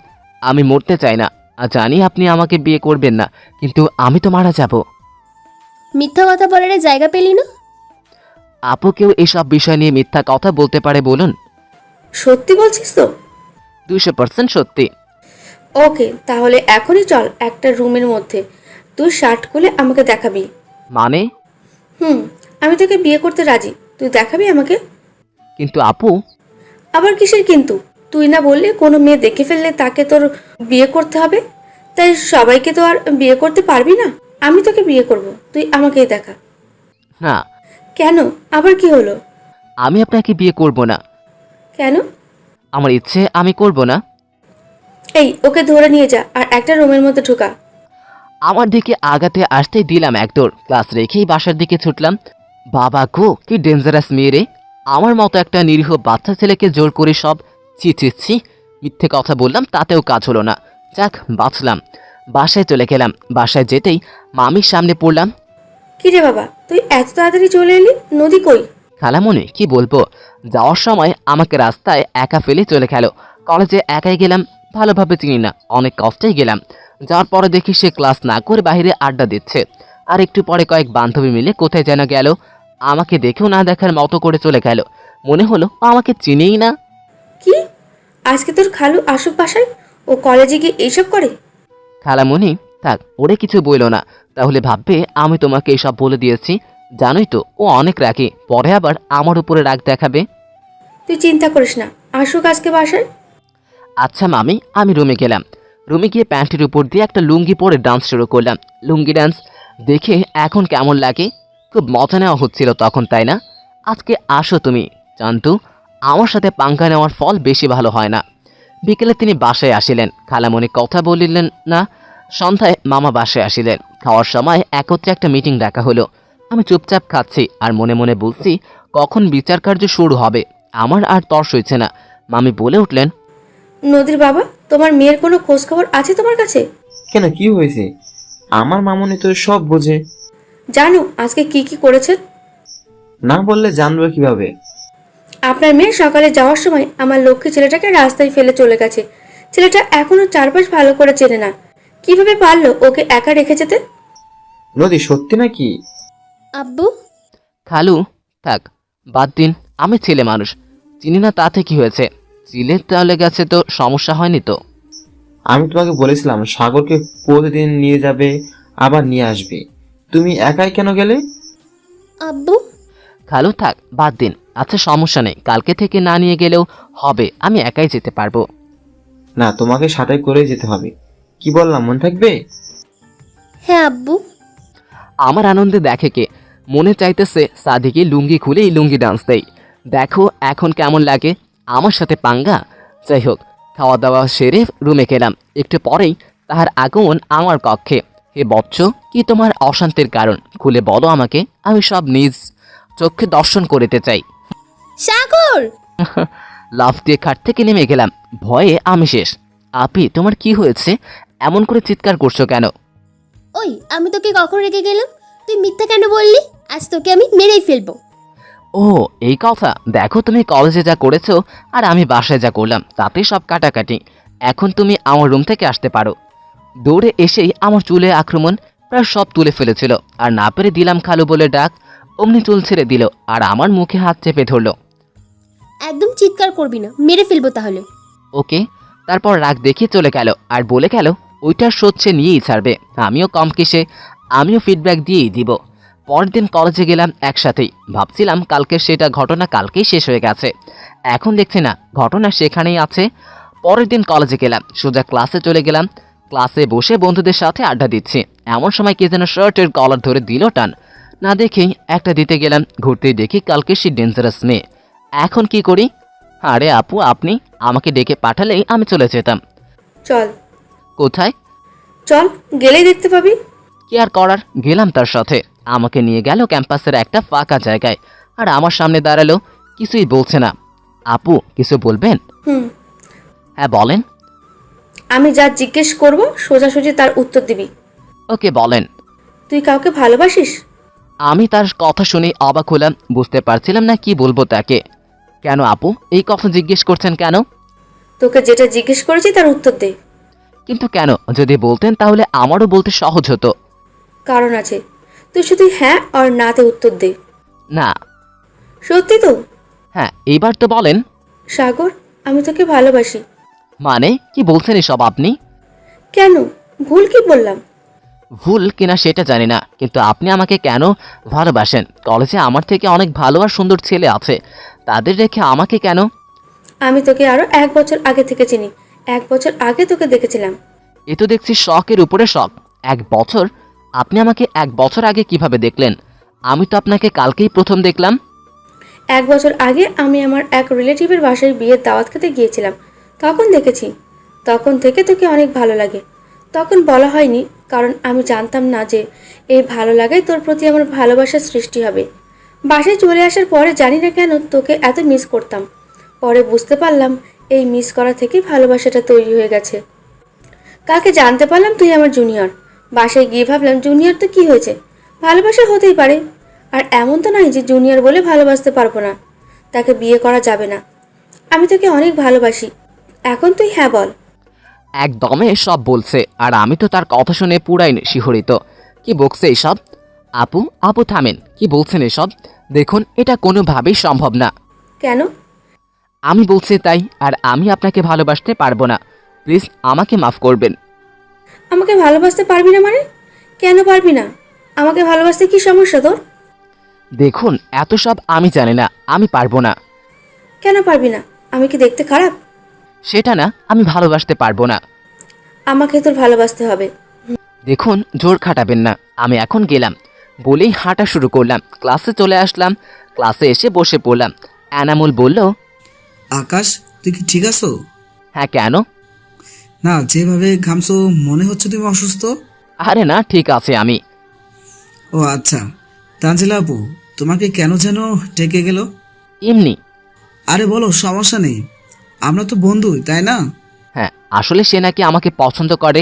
আমি মরতে চাই না। জানি আপনি আমাকে বিয়ে করবেন না, কিন্তু আমি তো মারা যাব। মিথ্যা কথা বলার জায়গা পেলি না? আপু, কেউ এসব বিষয় নিয়ে মিথ্যা কথা বলতে পারে বলুন? সত্যি বলছিস তো? 200% সত্যি। ওকে, তাহলে এখনই চল একটা রুমের মধ্যে। তুই শার্ট খুলে আমাকে দেখাবি। মানে? হুম, আমি তোকে বিয়ে করতে রাজি, তুই দেখাবি আমাকে। কিন্তু আপু, আবার কিসের কিন্তু? তুই না বললি কোনো মেয়ে দেখে ফেললে তাকে তোর বিয়ে করতে হবে, তাই সবাইকে তো আর বিয়ে করতে পারবি না। আমি তোকে বিয়ে করব, তুই আমাকেই দেখা। না, কেন? আবার কি হলো? আমি আপনাকে বিয়ে করব না। কেন? আমার ইচ্ছে আমি করব না। এই, ওকে ধরে নিয়ে যা আর একটা রুমের মধ্যে ঢুকা। আমার দিকে আগাতে আসতেই দিলাম এক দৌড়, ক্লাস রেখেই বাসার দিকে ছুটলাম। বাবা গো, কি ডেঞ্জারাস মেয়ে রে! আমার মতো একটা নিরীহ বাচ্চা ছেলেকে জোর করে সব। ছি ছি ছি, মিথ্যে কথা বললাম, তাতেও কাজ হলো না। যাক, বাঁচলাম। বাসায় চলে গেলাম। বাসায় যেতেই মামির সামনে পড়লাম। কি রে বাবা, তুই এত তাড়াতাড়ি চলে এলি? নদী কই? খালামণি, কি বলবো, যাওয়ার সময় আমাকে রাস্তায় একা ফেলে চলে গেল। কলেজে একাই গেলাম, ভালোভাবে চিনি না, অনেক কষ্টেই গেলাম। যাওয়ার পরে দেখি সে ক্লাস না করে বাইরে আড্ডা দিচ্ছে। আর একটু পরে কয়েক বান্ধবী মিলে কোথায় যেন গেল। আমাকে দেখেও না দেখার মতো করে চলে গেল। মনে হলো ও আমাকে চিনেই না। কি? আজকে তোর খালু আসুক বাসায়? ও কলেজে গিয়ে এইসব করে? খালামণি, থাক, ওরে কিছু বইলো না, তাহলে ভাববে আমি তোমাকে এসব বলে দিয়েছি। জানোই তো ও অনেক রাগী, পরে আবার আমার উপরে রাগ দেখাবে। তুই চিন্তা করিস না, আসুক আজকে বাসায়। আচ্ছা মামি, আমি রুমে গেলাম। রুমে গিয়ে প্যান্টের উপর দিয়ে একটা লুঙ্গি পরে ডান্স শুরু করলাম। লুঙ্গি ডান্স দেখে এখন কেমন লাগে? খুব মজা নেওয়া হচ্ছিল তখন, তাই না? আজকে আসো তুমি, জানতু। আমার সাথে পাঙ্গা নেওয়ার ফল বেশি ভালো হয় না। বিকেলে তিনি বাসায় আসিলেন, খালামণি কথা বলিলেন না। সন্ধ্যায় মামা বাসায় আসিলেন। খাওয়ার সময় একত্রে একটা মিটিং ডাকা হলো। আমি চুপচাপ খাচ্ছি আর মনে মনে বলছি, কখন বিচার কার্য শুরু হবে। আমার আর তর সইছে না। মামি বলে উঠলেন, নদীর বাবা, তোমার মেয়ের কোনো খোঁজ খবর আছে তোমার কাছে? কেন, কি হয়েছে? আমার মামুনি তো সব বোঝে। জানো আজকে কি কি করেছেন? না বললে জানবে কিভাবে? আপনার মেয়ে সকালে যাওয়ার সময় আমার লক্ষ্মী ছেলেটাকে রাস্তায় ফেলে চলে গেছে। ছেলেটা এখনো চারপাশ ভালো করে চেনে না। কিভাবে পারলো ওকে একা রেখে যেতে? নদী, সত্যি নাকি? আব্বু, খালু, থাক, বাদ দিন। আমি ছেলে মানুষ, চিনি না, তাতে কি হয়েছে? চিলে তাহলে গেছে তো সমস্যা হয়নি তো। আমি তোমাকে বলেছিলাম সাগরকে প্রতিদিন নিয়ে যাবে, আবার নিয়ে আসবে। তুমি একাই কেন গেলে? আব্বু, খালু, থাক, বাদ দিন। আচ্ছা, সমস্যা নেই, কালকে থেকে না নিয়ে গেলেও হবে, আমি একাই যেতে পারবো। না, তোমাকে সাথে করে যেতে হবে। কি বললাম, মনে থাকবে? হ্যাঁ আব্বু। আমার আনন্দে দেখে কে? মনে চাইতেছে সাদিকে লুঙ্গি খুলে এই লুঙ্গি ডান্স দেই। দেখো এখন কেমন লাগে আমার সাথে পাঙ্গা। যাই হোক, খাওয়া দাওয়া সেরে রুমে গেলাম। একটু পরেই তাহার আগমন আমার কক্ষে। হে বৎস, কি তোমার অশান্তির কারণ? খুলে বলো আমাকে, আমি সব নিজ চোখে দর্শন করিতে চাই। সাগর! লাফ দিয়ে খাট থেকে নেমে গেলাম। ভয়ে আমি শেষ। আপি, তোমার কি হয়েছে? এমন করে চিৎকার করছো কেন? ওই, আমি তোকে কখন রেখে গেলাম? তুই মিথ্যা কেন বললি? আজ তোকে আমি মেরেই ফেলবো। ও, এই কথা। দেখো, তুমি কলেজে যা করেছো আর আমি বাসায় যা করলাম, তাতে সব কাটাকাটি। এখন তুমি আমার রুম থেকে আসতে পারো। দৌড়ে এসেই আমার চুলে আক্রমণ, প্রায় সব তুলে ফেলেছিল। আর না পেরে দিলাম খালু বলে ডাক। অমনি চুল ছেড়ে দিল আর আমার মুখে হাত চেপে ধরলো। একদম চিৎকার করবি না, মেরে ফেলবো তাহলে। ওকে। তারপর রাগ দেখিয়ে চলে গেল আর বলে গেল ওইটার শোধ সে নিয়েই ছাড়বে। আমিও কম কিসে, আমিও ফিডব্যাক দিয়েই দিব। পরের দিন কলেজে গেলাম একসাথেই। ভাবছিলাম কালকের সেটা ঘটনা কালকেই শেষ হয়ে গেছে। এখন দেখছি না, ঘটনা সেখানেই আছে। পরের দিন কলেজে গেলাম, সোজা ক্লাসে চলে গেলাম। ক্লাসে বসে বন্ধুদের সাথে আড্ডা দিচ্ছি। এমন সময় কে যেন শার্টের কলার ধরে দিল টান। না দেখেই একটা দিতে গেলাম, ঘুরতেই দেখি কালকে সে ডেঞ্জারাস মেয়ে। এখন কি করি? আরে আপু, আপনি আমাকে ডেকে পাঠালেই আমি চলে যেতাম। চল। কোথায়? চল, গেলেই দেখতে পাবি। কি আর করার, গেলাম তার সাথে। আমাকে নিয়ে গেল ক্যাম্পাসের একটা ফাঁকা জায়গায় আর আমার সামনে দাঁড়ালো। কিছুই বলছে না। আপু, কিছু বলবেন? হুম, হ্যাঁ, বলেন। আমি যা জিজ্ঞেস করব সোজাসুজি তার উত্তর দিবি। ওকে, বলেন। তুই কাউকে ভালোবাসিস? আমি তার কথা শুনে অবাক হলাম, বুঝতে পারছিলাম না কি বলবো তাকে। কেন আপু, এই কথা জিজ্ঞেস করছেন কেন? তোকে যেটা জিজ্ঞেস করেছি তার উত্তর দে। কিন্তু কেন? যদি বলতেন তাহলে আমারও বলতে সহজ হতো। কারণ আছে, তুই শুধু হ্যাঁ আর নাতে উত্তর দে। না। সত্যি তো? হ্যাঁ, এইবার তো বলেন। সাগর, আমি তোকে ভালোবাসি। মানে কি বলছেন এসব আপনি? কেন? ভুল কি বললাম? ভুল কিনা সেটা জানি না, কিন্তু আপনি আমাকে কেন ভালোবাসেন? কলেজে আমার থেকে অনেক ভালো আর সুন্দর ছেলে আছে, তাদের রেখে আমাকে কেন? আমি তোকে আরো 1 বছর আগে থেকে চিনি। 1 বছর আগে তোকে দেখেছিলাম। এ তো দেখছি শখের উপরে শখ। 1 বছর? আপনি আমাকে 1 বছর আগে কিভাবে দেখলেন? আমি তো আপনাকে কালকেই প্রথম দেখলাম। 1 বছর আগে আমি আমার এক রিলেটিভের বাসায় বিয়ের দাওয়াত খেতে গিয়েছিলাম, তখন দেখেছি। তখন থেকে তোকে অনেক ভালো লাগে। তখন বলা হয়নি, কারণ আমি জানতাম না যে এই ভালো লাগাই তোর প্রতি আমার ভালোবাসার সৃষ্টি হবে। বাসায় চলে আসার পরে জানি না কেন তোকে এত মিস করতাম। পরে বুঝতে পারলাম এই মিস করা থেকেই ভালোবাসাটা তৈরি হয়ে গেছে। কালকে জানতে পারলাম তুই আমার জুনিয়র। বাসায় গিয়ে ভাবলাম জুনিয়র তো কি হয়েছে, ভালোবাসা হতেই পারে। আর এমন তো নয় যে জুনিয়র বলে ভালোবাসতে পারবো না, তাকে বিয়ে করা যাবে না। আমি তোকে অনেক ভালোবাসি। এখন তুই হ্যাঁ বল। একদমে সব বলছে, আর আমি তো তার কথা শুনে পুরাই শিহরিত। কি বকছে এসব? আপু আপু থামেন, কি বলছেন এসব? দেখুন, এটা কোনোভাবেই সম্ভব না। কেন? আমি বলছি তাই, আর আমি আপনাকে ভালোবাসতে পারবো না। প্লিজ আমাকে মাফ করবেন। আমাকে ভালোবাসতে পারবি না মানে? কেন পারবি না? আমাকে ভালোবাসতে কি সমস্যা তোর? দেখুন, এত সব আমি জানি না, আমি পারবো না। কেন পারবি না? আমি কি দেখতে খারাপ? সেটা না, আমি ভালোবাসতে পারবো না। আমাকে তোর ভালোবাসতে হবে। দেখুন, জোর খাটাবেন না। আমি এখন গেলাম বলেই হাঁটা শুরু করলাম। ক্লাসে চলে আসলাম, ক্লাসে এসে বসে পড়লাম। এনামুল বলল, আকাশ, তুই কি ঠিক আছো? হ্যাঁ কেন? না, যেভাবে ঘামছো মনে হচ্ছে তুমি অসুস্থ। আরে না, ঠিক আছে আমি। ও আচ্ছা, তানজিলা আপু তোমাকে কেন যেন ডেকে গেল? এমনি। আরে বলো, সমস্যা নেই, আমরা তো বন্ধু, তাই না? হ্যাঁ, আসলে সে নাকি আমাকে পছন্দ করে।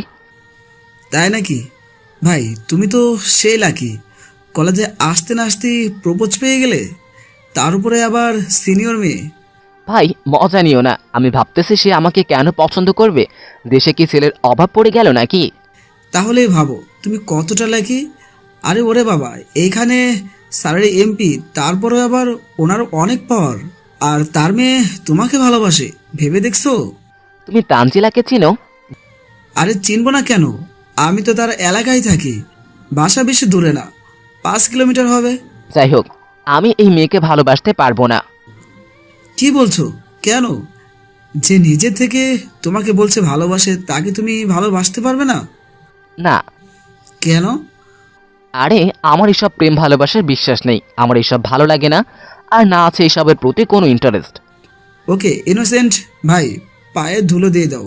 তাই নাকি? ভাই, তুমি তো সেই লাকি, কলেজে আসতে না আসতেই প্রপোজ পেয়ে গেলে, তার উপরে আবার সিনিয়র মেয়ে। ভাই মজা নিও না, আমি ভাবতেছি সে আমাকে কেন পছন্দ করবে? দেশে কি ছেলের অভাব পড়ে গেল নাকি? তাহলেই ভাবো তুমি কতটা লাকি। আরে ওরে বাবা, এইখানে স্যারের এমপি, তারপরে আবার ওনার অনেক পাওয়ার, আর তার মেয়ে তোমাকে ভালোবাসে, ভেবে দেখছো? তুমি তানজিলাকে চিনো? আরে চিনবো না কেন, আমি তো তার এলাকায় থাকি। বাসা বেশি দূরে না, 5 কিলোমিটার হবে। যাই হোক, আমি এই মেয়েকে ভালোবাসতে পারবো না। কি বলছো? কেন? যে নিজে থেকে তোমাকে বলছে ভালোবাসে, তাকে তুমি ভালোবাসতে পারবে না? না। কেন? আরে আমার এসব প্রেম ভালোবাসার বিশ্বাস নেই, আমার এসব ভালো লাগে না, আর না আছে এসবের প্রতি কোনো ইন্টারেস্ট। ওকে ইনোসেন্ট ভাই, পায়ে ধুলো দিয়ে দাও।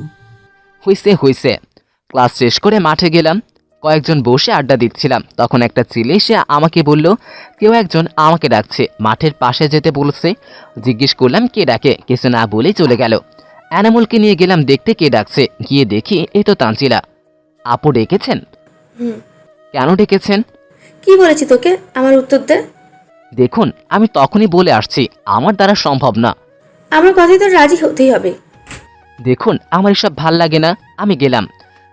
হইছে হইছে। ক্লাস শেষ করে মাঠে গেলাম, কয়েকজন বসে আড্ডা দিচ্ছিলাম। তখন একটা ছেলে এসে আমাকে বলল কেউ একজন আমাকে ডাকছে, মাঠের পাশে যেতে বলছে। জিজ্ঞেস করলাম কে ডাকে, কিছু না বলেই চলে গেল। অ্যানামুলকে নিয়ে গেলাম দেখতে কে ডাকছে, গিয়ে দেখি এ তো তানজিলা। আপু ডেকেছেন? হুম। কেন ডেকেছেন? কি বলেছি তোকে? আমার উত্তর দে। দেখুন, আমি তখনই বলে আসছি আমার দ্বারা সম্ভব না। আমার কথাই তোর রাজি হতেই হবে। দেখুন, আমার এসব ভাল লাগে না, আমি গেলাম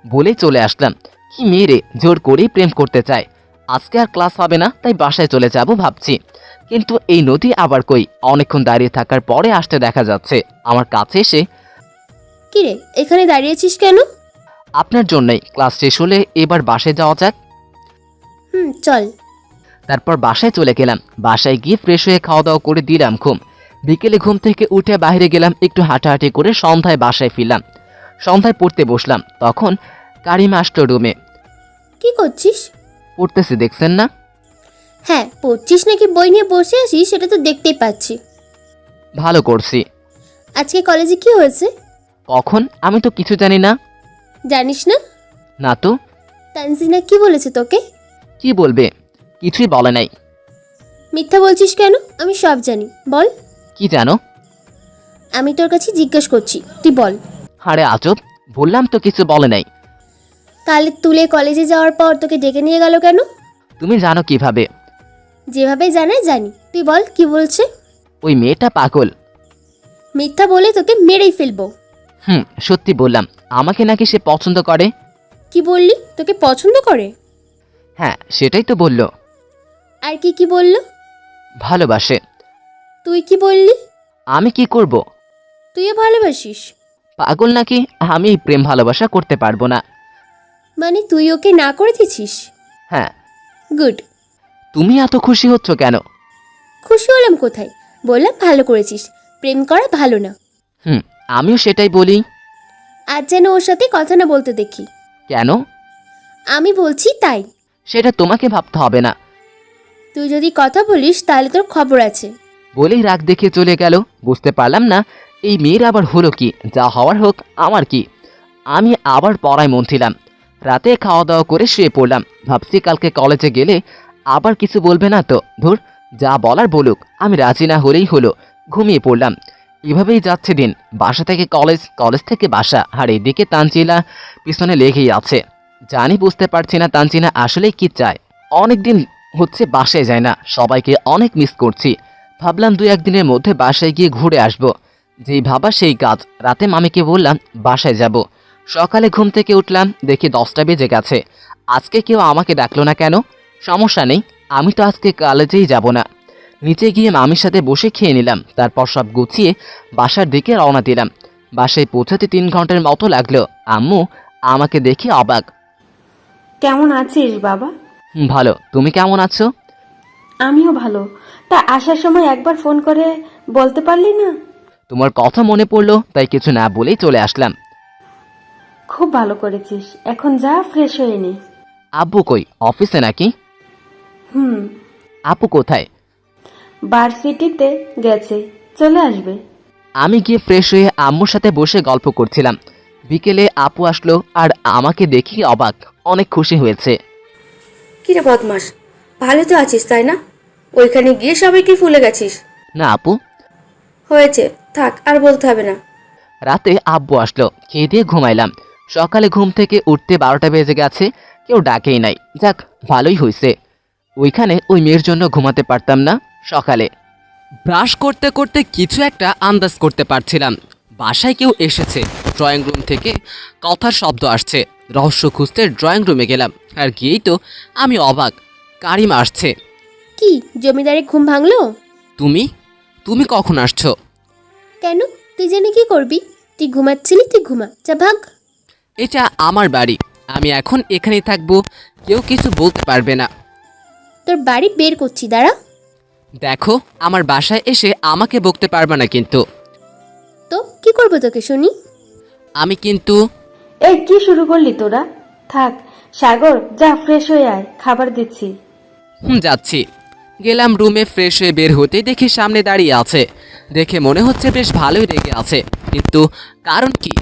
বলেই চলে আসলাম। কি মেরে জোর করেই প্রেম করতে চায়। আজকে আর ক্লাস হবে না, তাই বাসায় চলে যাব ভাবছি। কিন্তু এই নদী আবার কই, অনেকক্ষণ দাঁড়িয়ে থাকার পরে আসতে দেখা যাচ্ছে আমার কাছে এসে। কিরে, এখানে দাঁড়িয়েছিস কেন? আপনার জন্যই, ক্লাস শেষ হলে এবার বাসায় যাওয়া যাক। চল। তারপর বাসায় চলে গেলাম। বাসায় গিয়ে ফ্রেশ হয়ে খাওয়া দাওয়া করে দিলাম ঘুম। বিকেলে ঘুম থেকে উঠে বাইরে গেলাম, একটু হাঁটাহাঁটি করে সন্ধ্যায় বাসায় ফিরলাম। সন্ধ্যায় পড়তে বসলাম, তখন কারিমা আসলো রুমে। কি করছিস? পড়তেছি, দেখছেন না? হ্যাঁ, পড়ছিস নাকি বই নিয়ে বসে আছিস সেটা তো দেখতেই পাচ্ছি। ভালো করছি। আজকে কলেজে কি হয়েছে? কখন? আমি তো কিছু জানি না। জানিস না? না তো। তানজিনা কি বলেছে তোকে? কি বলবে? কিছুই বলে নাই। মিথ্যা বলছিস কেন? আমি সব জানি, বল। কি জানো? আমি তোর কাছে জিজ্ঞেস করছি, তুই বল। আরে আজব, বললাম তো কিছু বলে নাই। তাহলে তুলে কলেজে যাওয়ার পর তোকে ডেকে নিয়ে গেল কেন? তুমি জানো কিভাবে? যেভাবে জানাই জানি, তুই বল কি বলছে। ওই মেয়েটা পাগল। মিথ্যা বলে তোকে মেরেই ফেলবো। সত্যি বললাম, আমাকে নাকি সে পছন্দ করে। কি বললি? তোকে পছন্দ করে? হ্যাঁ, সেটাই তো বললো। আর কি কি বললো? ভালোবাসে। তুই কি বললি? আমি কি করব? তুইও ভালোবাসিস? পাগল নাকি? আমি এই প্রেম ভালোবাসা করতে পারবো না। মানে তুই ওকে না করে দিছিস? হ্যাঁ। গুড। তুমি এত খুশি হচ্ছ কেন? খুশি হলাম কোথায়? বললাম ভালো করেছিস, প্রেম করা ভালো না। আমিও সেটাই বলি। আজ যেন ওর সাথে কথা না বলতে দেখি। কেন? আমি বলছি তাই। সেটা তোমাকে ভাবতে হবে না। তুই যদি কথা বলিস তাহলে তোর খবর আছে। বলেই রাগ দেখে চলে গেল। বুঝতে পারলাম না এই মেয়ের আবার হলো কি। যা হওয়ার হোক, আমার কি। আমি আবার পড়ায় মন ছিলাম। রাতে খাওয়া দাওয়া করে শুয়ে পড়লাম। ভাবছি কালকে কলেজে গেলে আবার কিছু বলবে না তো। ধুর, যা বলার বলুক, আমি রাজি না হলেই হলো। ঘুমিয়ে পড়লাম। এভাবেই যাচ্ছে দিন। বাসা থেকে কলেজ, কলেজ থেকে বাসা, আর এদিকে তানজিলা পিছনে লেগেই আছে। জানি বুঝতে পারছি না তানজিলা আসলে কি চায়। অনেকদিন হচ্ছে বাসায় যায় না। সবাইকে অনেক মিস করছি। ভাবলাম 2-1 দিনের মধ্যে বাসায় গিয়ে ঘুরে আসব। যেই ভাবা সেই কাজ। রাতে মামিকে বললাম বাসায় যাব। সকালে ঘুম থেকে উঠলাম, দেখি 10টা বেজে গেছে। আজকে কেউ আমাকে ডাকলো না কেন? সমস্যা নেই, আমি তো আজকে কলেজেই যাব না। নিচে গিয়ে মামির সাথে বসে খেয়ে নিলাম। তারপর সব গুছিয়ে বাসার দিকে রওনা দিলাম। বাসায় পৌঁছাতে 3 ঘন্টার মতো লাগলো। আম্মু আমাকে দেখে অবাক। কেমন আছিস বাবা? ভালো, তুমি কেমন আছো? আমিও ভালো। তা আসার সময় একবার ফোন করে বলতে পারলি না? তোমার কথা মনে পড়লো, তাই কিছু না বলেই চলে আসলাম। খুব ভালো করেছিস। এখন যা ফ্রেশ হয়ে নে। আব্বু কই? অফিসে নাকি? হুম, আপু কোথায়? ভার্সিটিতে গেছে, চলে আসবে। আমি গিয়ে ফ্রেশ হয়ে আম্মুর সাথে বসে গল্প করছিলাম। বিকেলে আপু আসলো আর আমাকে দেখি অবাক। অনেক খুশি হয়েছে। কিরে বদমাস, ভালো তো আছিস তাই না? ওইখানে গিয়ে সবাইকে ফুলে গেছিস। না আপু। হয়েছে, থাক আর বলতে হবে না। রাতে আব্বু আসলো, খেয়ে দিয়ে ঘুমাইলাম। সকালে ঘুম থেকে উঠতে 12টা বেজে গেছে। কেউ ডাকেই নাই। যাক, ভালোই হয়েছে। ওইখানে ওই মেয়ের জন্য ঘুমাতে পারতাম না। সকালে ব্রাশ করতে করতে কিছু একটা আন্দাজ করতে পারছিলাম। বাসায় কেউ এসেছে। ড্রয়িং রুম থেকে কথার শব্দ আসছে। রহস্য খুঁজতে ড্রয়িং রুমে গেলাম। আর গিয়েই তো আমি অবাক। কারিমা আসছে। কি জমিদারের ঘুম ভাঙলো? তুমি তুমি কখন আসছো? কেন? তুই জেনে কি করবি? তুই ঘুমাচ্ছিলি, তুই ঘুমা, যা ভাগ। এটা আমার বাড়ি, আমি এখন এখানেই থাকবো। কেউ কিছু বলতে পারবে না। তোর বাড়ি বের করছি, দাঁড়া। দেখো, আমার বাসায় এসে আমাকে বকতে পারবে না কিন্তু। তো কি করবো তোকে শুনি? আমি কিন্তু এই কি শুরু করলি তোরা? থাক সাগর, যা ফ্রেশ হয়ে আয়, খাবার দিচ্ছি। যাচ্ছি। গেলাম রুমে। ফ্রেশ হয়ে বের হতে দেখি সামনে দাঁড়িয়ে আছে। দেখে মনে হচ্ছে বেশ ভালোই রেগে আছে। কিন্তু কারণ কি?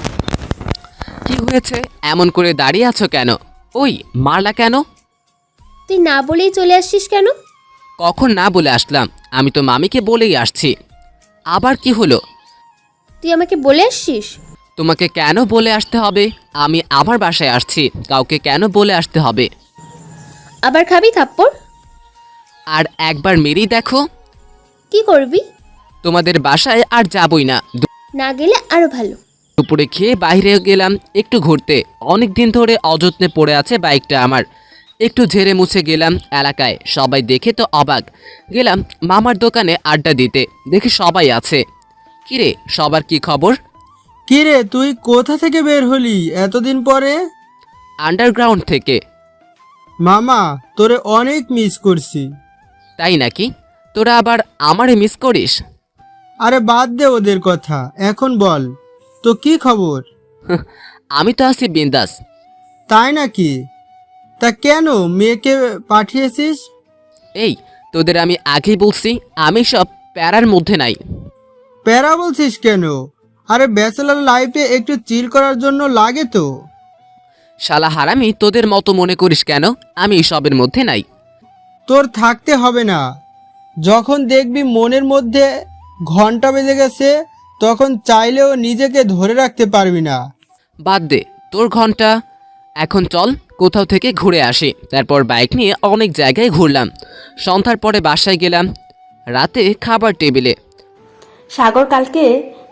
কি হয়েছে? এমন করে দাঁড়িয়ে আছো কেন? ওই, মারলা কেন? তুই না বলেই চলে আসছিস কেন? কখন না বলে আসলাম? আমি তো মামিকে বলেই আসছি। আবার কি হলো? তুই আমাকে বলে আসছিস? তোমাকে কেন বলে আসতে হবে? আমি আমার বাসায় আসছি, কাউকে কেন বলে আসতে হবে? আবার খাবি থাপ্পড়? আর একবার মেরেই দেখো। কি করবি? তোমাদের বাসায় আর যাবই না। না গেলে আরো ভালো। দুপুরে খেয়ে বাইরে গেলাম একটু ঘুরতে। অনেক দিন ধরে অযত্নে পড়ে আছে বাইকটা আমার। একটু ঝেড়ে মুছে গেলাম এলাকায়। সবাই দেখে তো অবাক। গেলাম মামার দোকানে আড্ডা দিতে। দেখি সবাই আছে। কিরে, সবার কি খবর? কিরে, তুই কোথা থেকে বের হলি এতদিন পরে? আন্ডারগ্রাউন্ড থেকে। মামা, তোরে অনেক মিস করছি। তাই নাকি? তোরা আবার আমারে মিস করিস? আরে বাদ দে ওদের কথা, এখন বল তো কি খবর? আমি তো আছি বিন্দাস। তাই নাকি? তা কেন মেয়েকে পাঠিয়েছিস? এই, তোদের আমি আগেই বলছি আমি সব প্যারার মধ্যে নাই। প্যারা বলছিস কেন? আরে ব্যাচেলর লাইফে একটু চিল করার জন্য লাগে তো। শালা হারামি, তোদের মতো মনে করিস কেন আমি সবের মধ্যে নাই? তোর থাকতে হবে না। যখন দেখবি মনের মধ্যে ঘন্টা বেজে গেছে, তখন চাইলেও নিজেকে ধরে রাখতে পারবি না। বাদ দে তোর ঘন্টা। এখন চল কোথাও থেকে ঘুরে আসি। তারপর বাইক নিয়ে অনেক জায়গায় ঘুরলাম। সন্ধ্যার পরে বাসায় গেলাম। রাতে খাবার টেবিলে। সাগর, কালকে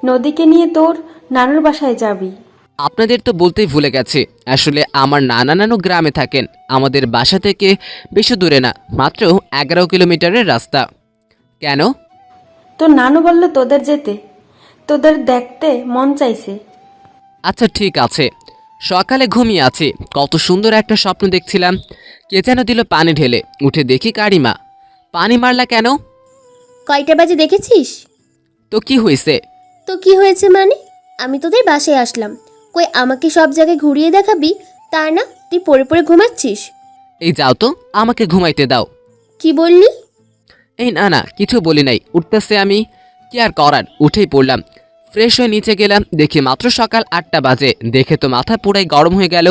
নদীকে নিয়ে তোর নানুর বাসায় যাবি। আপনাদের তো বলতেই ভুলে গেছে, আসলে আমার নানা নানু গ্রামে থাকেন। আমাদের বাসা থেকে বেশি দূরে না, মাত্র 11 কিলোমিটারের রাস্তা। কেন? তোর নানু বলল তোদের যেতে, তোদের দেখতে মন চাইছে। আচ্ছা ঠিক আছে। সকালে ঘুমিয়ে আছি, কত সুন্দর একটা স্বপ্ন দেখছিলাম। কে যেন দিল পানি ঢেলে, উঠে দেখি কারিমা। পানি মারলা কেন? কয়টা বাজে দেখেছিস? তো কি হয়েছে? তো কি হয়েছে মানে? আমি তোদের বাসায় আসলাম, কই আমাকে সব জায়গায় ঘুরিয়ে দেখাবি তা না, তুই পড়ে পড়ে ঘুমাচ্ছিস। এই যাও তো, আমাকে ঘুমাইতে দাও। কি বললি? এই না না, কিছু বলি নাই, উঠতেছে আমি। কি আর করার, উঠেই পড়লাম। ফ্রেশ হয়ে নিচে গেলাম, দেখি মাত্র সকাল 8টা বাজে। দেখে তো মাথা পুরাই গরম হয়ে গেল।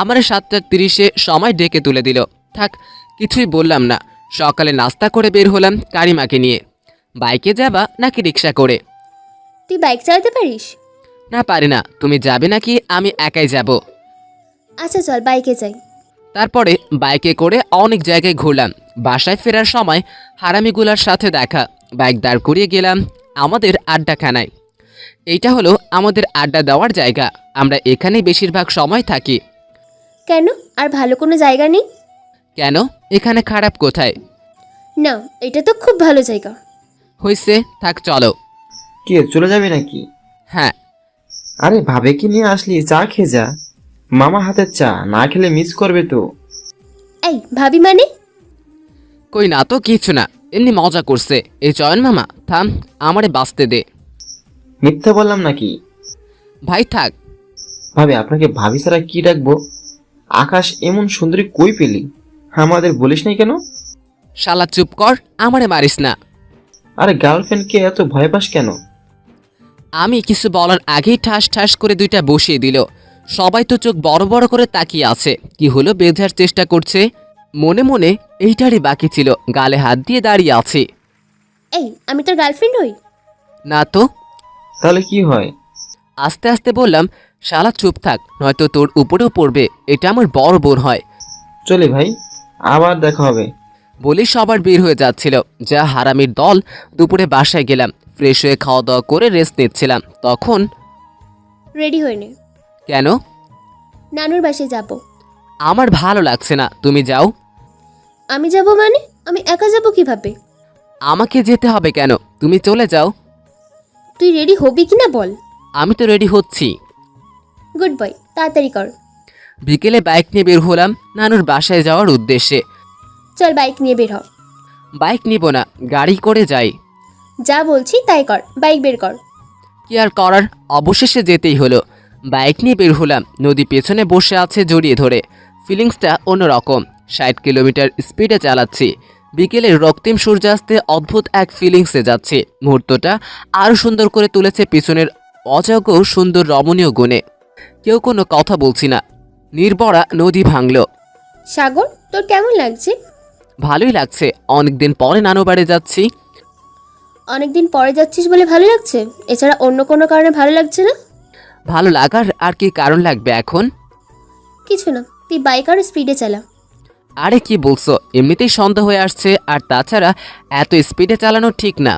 আমার 7:30 সময় ডেকে তুলে দিল। থাক, কিছুই বললাম না। সকালে নাস্তা করে বের হলাম কারিমাকে নিয়ে। বাইকে যাবা নাকি রিক্সা করে? তুই বাইক চালাতে পারিস? না পারি না। তুমি যাবে নাকি আমি একাই যাব? আচ্ছা চল বাইকে যাই। তারপরে বাইকে করে অনেক জায়গায় ঘুরলাম। বাসায় ফেরার সময় হারামিগুলার সাথে দেখা। বাইক দাঁড় করিয়ে গেলাম আমাদের আড্ডাখানায়। এইটা হলো আমাদের আড্ডা দেওয়ার জায়গা। আমরা এখানে বেশিরভাগ সময় থাকি। কেন, আর ভালো কোনো জায়গা নেই? কেন, এখানে খারাপ কোথায়? না, এটা তো খুব ভালো জায়গা। হইছে, থাক চলো। কে চলে যাবে নাকি? হ্যাঁ। আরে ভাবে কি নিয়ে আসলি, চা খেয়ে যা। মামার হাতের চা না খেলে মিস করবে তো। এই ভাবি মানে? কই না তো, কিছু না, এমনি মজা করছে। এই চয়ন মামা থাম, আমারে বাঁচতে দে। মিথ্যা বললাম নাকি? ভাই থাক। ভাবে আপনাকে ভাবি ছাড়া কি ডাকবো? আকাশ এমন সুন্দরী কই পেলি? আমাদের বলিস নাই কেন? শালা চুপ কর, আমারে মারিস না। আরে গার্লফ্রেন্ডকে এত ভয় পাস কেন? আমি কিছু বলার আগেই ঠাস ঠাস করে দুইটা বসিয়ে দিল। সবাই তো চোখ বড় বড় করে তাকিয়ে আছে। কি হলো বোঝার চেষ্টা করছে। মনে মনে এইটারই বাকি ছিল, গালে হাত দিয়ে দাঁড়িয়ে আছে। এই আমি তোর গার্লফ্রেন্ড হই? না তো। তাহলে কি হয়? আস্তে আস্তে বললাম, শালা চুপ থাক, নয়তো তোর উপরেও পড়বে। এটা আমার বড় বোন হয়। চলে ভাই, আবার দেখা হবে। বলি সবার বের হয়ে যাচ্ছিল। যা হারামির দল। দুপুরে বাসায় গেলাম, ফ্রেশ হয়ে খাওয়া দাওয়া করে রেস্ট নিচ্ছিলাম। তখন রেডি হয়ে নে, কেন? নানুর বাসায় যাব। আমার ভালো লাগছে না, তুমি যাও। আমি যাব মানে? আমি একা যাব কিভাবে? আমাকে যেতে হবে কেন, তুমি চলে যাও। তুই রেডি হবি কিনা বল। আমি তো রেডি হচ্ছি। গুড বয়, তাড়াতাড়ি কর। বিকেলে বাইক নিয়ে বের হলাম নানুর বাসায় যাওয়ার উদ্দেশ্যে। চল বাইক নিয়ে বের হ। বাইক নিব না, গাড়ি করে যাই। যা বলছি তাই কর, বাইক বের কর। কি আর করার, অবশেষে যেতেই হলো। বাইক নিয়ে বের হলাম। নদী পেছনে বসে আছে জড়িয়ে ধরে। ফিলিংসটা অন্যরকম। 60 কিলোমিটার স্পিডে চালাচ্ছি। বিকেলের রক্তিম সূর্যাস্তে অদ্ভুত এক ফিলিংসে যাচ্ছে। মুহূর্তটা আরও সুন্দর করে তুলেছে পিছনের অজাগ সুন্দর রমণীয় গুণে। কেউ কোনো কথা বলছি না। নির্বরা নদী ভাঙল। সাগর, তোর কেমন লাগছে? ভালোই লাগছে, অনেকদিন পরে নানু বাড়ি যাচ্ছি। অনেকদিন পরে যাচ্ছিস বলে ভালো লাগছে, এছাড়া অন্য কোনো কারণে ভালো লাগছে না? ভালো লাগার আর কি কারণ লাগবে এখন? কিছু না, তুই বাইক আর স্পিডে চালা। আরে কি বলছো, এমনিতেই সন্ধ্যা হয়ে আসছে। আর তাছাড়া এত স্পিডে চালানো ঠিক না।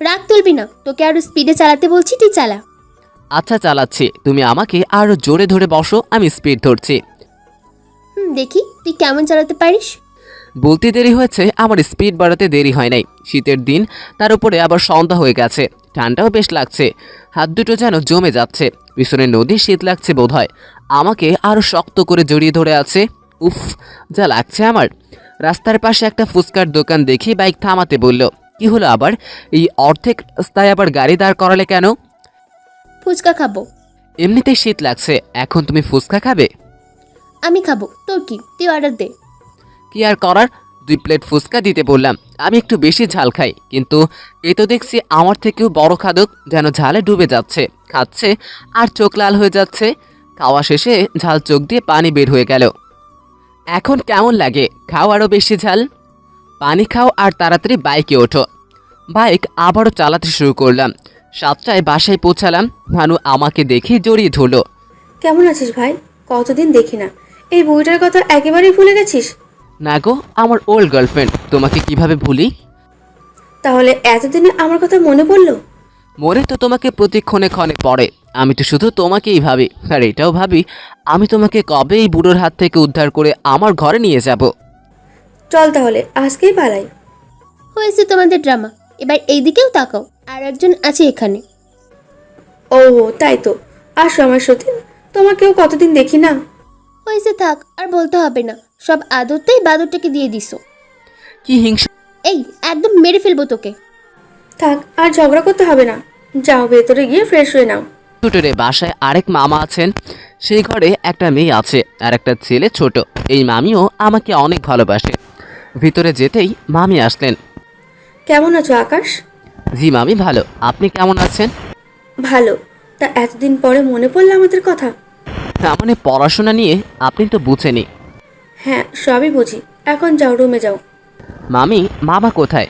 রাগ তুলবি না, তোকে আরো স্পিডে চালাতে বলছি, তুই চালা। আচ্ছা চালাচ্ছি, তুমি আমাকে আরো জোরে ধরে বসো, আমি স্পিড ধরছি। দেখি তুই কেমন চালাতে পারিস। বলতে দেরি হয়েছে, আমার স্পিড বাড়াতে দেরি হয় নাই। শীতের দিন, তার উপরে আবার সন্ধ্যা হয়ে গেছে। ঠান্ডাও বেশ লাগছে, হাত দুটো যেন জমে যাচ্ছে। পিছনে নদী, শীত লাগছে বোধহয়। আমাকে আরো শক্ত করে জড়িয়ে ধরে আছে। উফ, যা লাগছে আমার। রাস্তার পাশে একটা ফুচকার দোকান দেখি বাইক থামাতে বলল। কি হলো আবার, এই অর্ধেক রাস্তায় আবার গাড়ি দাঁড় করালে কেন? ফুচকা খাবো। এমনিতেই শীত লাগছে, এখন তুমি ফুচকা খাবে? আমি খাবো, তোর কি, তুই অর্ডার দে। কি আর করার, 2 প্লেট ফুচকা দিতে বললাম। আমি একটু বেশি ঝাল খাই, কিন্তু এ তো দেখছি আমার থেকেও বড় খাদক, যেন ঝালে ডুবে যাচ্ছে। খাচ্ছে আর চোখ লাল হয়ে যাচ্ছে। খাওয়া শেষে ঝাল চোখ দিয়ে পানি বের হয়ে গেল। এখন কেমন লাগে, খাও আরও বেশি ঝাল। পানি খাও আর তাড়াতাড়ি বাইকে ওঠো। বাইক আবারও চালাতে শুরু করলাম। 7টায় বাসায় পৌঁছালাম। ভানু আমাকে দেখে জড়িয়ে ধরলো। কেমন আছিস ভাই? কতদিন দেখি না, এই বইটার কথা একেবারেই ভুলে গেছিস? না গো, আমার ওল্ড গার্লফ্রেন্ড, তোমাকে কিভাবে ভুলি? তাহলে এতদিনে আমার কথা মনে পড়লো? মনে তো তোমাকে প্রতিক্ষণে ক্ষণে পড়ে। আমি তো শুধু তোমাকেই ভাবি, আর এটাও ভাবি আমি তোমাকে কবে এই বুড়োর হাত থেকে উদ্ধার করে আমার ঘরে নিয়ে যাব। চল তাহলে আজকেই পালাই। হয়েছে তোমাদের ড্রামা, এবার এই দিকেও তাকাও, আর একজন আছে এখানে। ও তাই তো, আসো আমার সাথে, তোমাকেও কতদিন দেখি না। হয়েছে, থাক, আর বলতে হবে না। সব আদরতেই বাদরটাকে দিয়ে দিছো। কি হিংসা! এই, একদম মেরে ফেলবো তোকে। থাক, আর ঝগড়া করতে হবে না। যাও ভেতরে গিয়ে ফ্রেশ হয়ে নাও। ছোটরে বাসায় আরেক মামা আছেন, সেই ঘরে একটা মেয়ে আছে আর একটা ছেলে ছোট। এই মামিও আমাকে অনেক ভালোবাসে। ভিতরে যেতেই মামি আসলেন। কেমন আছো আকাশ? জি মামি, ভালো। আপনি কেমন আছেন? ভালো। তা এতদিন পরে মনে পড়লো আমাদের কথা? তার মানে পড়াশোনা নিয়ে আপনি তো বুঝেনি। হ্যাঁ, সবই বুঝি। এখন যাও, রুমে যাও। মামি, বাবা কোথায়?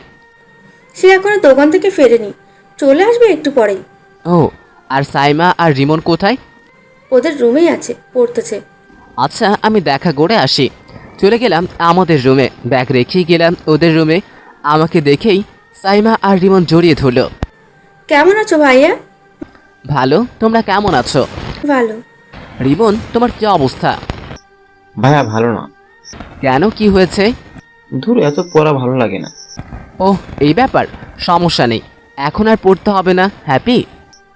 সে এখনো দোকান থেকে ফেরেনি, চলে আসবে একটু পরেই। ও, আর সাইমা আর রিমন কোথায়? ওদের রুমেই আছে, পড়তেছে। আচ্ছা, আমি দেখা করে আসি। চলে গেলাম আমাদের রুমে, ব্যাগ রেখেই গেলাম ওদের রুমে। আমাকে দেখেই সাইমা আর রিমন জড়িয়ে ধরলো। কেমন আছো ভাইয়া? ভালো, তোমরা কেমন আছো? ভালো। রিমন, তোমার কি অবস্থা? ভাইয়া ভালো না। কেন, কি হয়েছে? ধুর, এত পড়া ভালো লাগে না। ওহ, এই ব্যাপার। সমস্যা নেই, এখন আর পড়তে হবে না। হ্যাপি?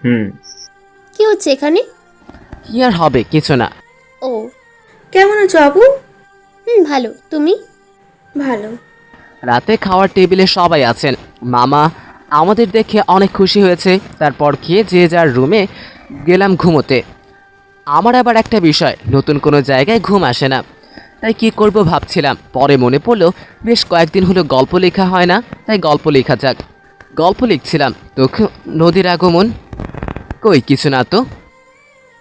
হুম। কি হচ্ছে এখানে? কি আর হবে, কিছু না। ও, কেমন আছো আপু? ভালো। তুমি? ভালো। রাতে খাওয়ার টেবিলে সবাই আছেন। মামা আমাদের দেখে অনেক খুশি হয়েছে। তারপর খেয়ে যে যার রুমে গেলাম ঘুমোতে। আমার আবার একটা বিষয়, নতুন কোনো জায়গায় ঘুম আসে না। তাই কি করব ভাবছিলাম, পরে মনে পড়লো বেশ কয়েকদিন হলো গল্প লেখা হয় না, তাই গল্প লেখা যাক। গল্প লিখছিলাম তখন নদীর আগমন। কই, কিছু না তো।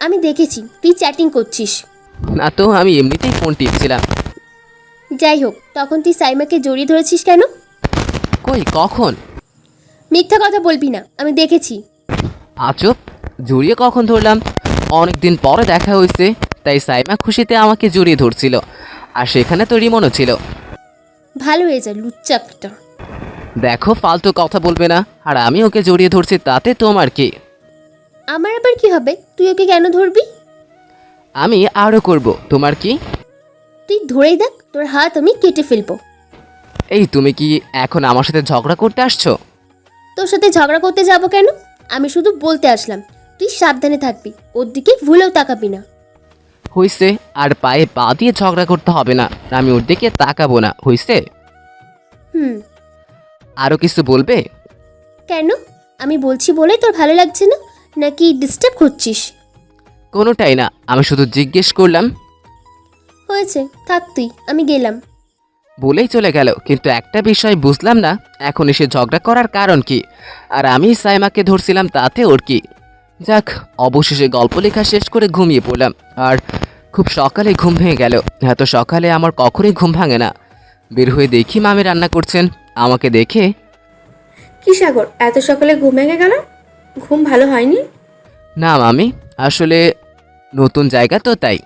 আমি দেখেছি তুই চ্যাটিং করছিস। না তো, আমি এমনিতেই ফোন টিপছিলাম। যাই হোক, তখন তুই সাইমাকে জড়িয়ে ধরেছিস কেন? কই, কখন? মিথ্যা কথা বলবি না, আমি দেখেছি। আচপ, জড়িয়ে কখন ধরলাম? অনেক দিন পরে দেখা হয়েছে, তাই সাইমা খুশিতে আমাকে জড়িয়ে ধরছিল। আর সেখানে তো রিমনও ছিল। ভালো হয়ে যা, লুচ্চাপটা। দেখো, ফালতু কথা বলবে না। আর আমি ওকে জড়িয়ে ধরছি, তাতে তোমার কি? আমার আবার কি হবে? তুই ওকে কেন ধরবি? আমি আরও করব, তোমার কি? তুই ধরেই দেখ, তোর হাত আমি কেটে ফেলবো। এই, তুমি কি এখন আমার সাথে ঝগড়া করতে আসছো? তোর সাথে ঝগড়া করতে যাব কেন? আমি শুধু বলতে আসলাম, তুই সাবধানে থাকবি, ওর দিকে ভুলেও তাকাবি না। হইছে, আর পায়ে পা দিয়ে ঝগড়া করতে হবে না। আমি ওর দিকে তাকাবো না, হইছে? হুম। আরও কিছু বলবে? কেন? আমি বলছি বলে তোর ভালো লাগছে না, নাকি ডিস্টার্ব করছিস? কোনোটাই না, আমি শুধু জিজ্ঞেস করলাম। হয়েছে, থাক তুই, আমি গেলাম। বলেই চলে গেল, কিন্তু একটা বিষয় বুঝলাম না, এখন এসে ঝগড়া করার কারণ কি? আর আমি সাইমাকে ধরছিলাম, তাতে ওর কি? যাক, অবশেষে গল্প লেখা শেষ করে ঘুমিয়ে পড়লাম। আর খুব সকালে ঘুম ভেঙে গেল। এত সকালে আমার কখনোই ঘুম ভাঙে না। বের হয়ে দেখি মামি রান্না করছেন। আমাকে দেখে, কি সাগর, এত সকালে ঘুম ভেঙে গেল? ঘুম ভালো হয়নি? না মামি, আসলে নতুন জায়গা তো, তাই।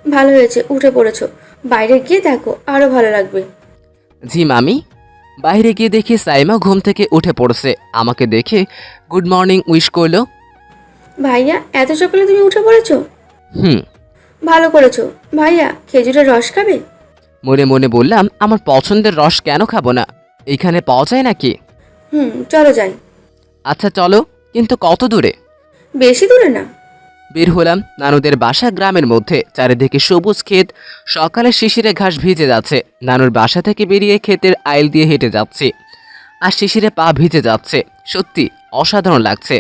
ভালো হয়েছে উঠে পড়েছো। বাইরে গিয়ে দেখো, আরো ভালো লাগবে। জি মামি। বাইরে গিয়ে দেখি সাইমা ঘুম থেকে উঠে পড়ছে। আমাকে দেখে গুড মর্নিং উইশ করলো। ভাইয়া, এত সকালে তুমি উঠে পড়েছো? হুম। ভালো করেছো। ভাইয়া, খেজুরের রস খাবে? মনে মনে বললাম, আমার পছন্দের রস কেন খাবো না? এখানে পাওয়া যায় নাকি? চলো যাই। আচ্ছা চলো, কিন্তু কত দূরে? বেশি দূরে না। বের হলাম। নানুদের বাসা গ্রামের মধ্যে, চারিদিকে সবুজ ক্ষেত। সকালে শিশিরে ঘাস ভিজে যাচ্ছে। নানুর বাসা থেকে বেরিয়ে ক্ষেতের আইল দিয়ে হেঁটে যাচ্ছি, আর শিশিরে পা ভিজে যাচ্ছে। সত্যি অসাধারণ লাগছে।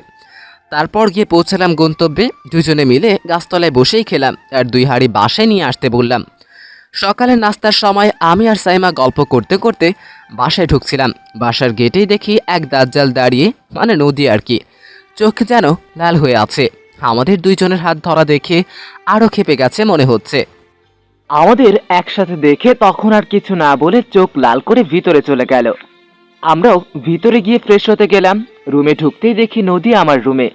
তারপর গিয়ে পৌঁছালাম গন্তব্যে। দুজনে মিলে গাছতলায় বসেই খেলাম, আর 2 হাঁড়ি বাসায় নিয়ে আসতে বললাম। সকালে নাস্তার সময় আমি আর সাইমা গল্প করতে করতে বাসায় ঢুকছিলাম। বাসার গেটেই দেখি এক দাজ্জাল দাঁড়িয়ে, মানে নদী আর কি। চোখ যেন লাল হয়ে আছে। আমাদের দুইজনের হাত ধরা দেখে আরও ক্ষেপে গেছে মনে হচ্ছে। আমাদের একসাথে দেখে তখন আর কিছু না বলে চোখ লাল করে ভিতরে চলে গেল। আমরাও ভিতরে গিয়ে ফ্রেশ হতে গেলাম। রুমে ঢুকতেই দেখি নদী আমার রুমে।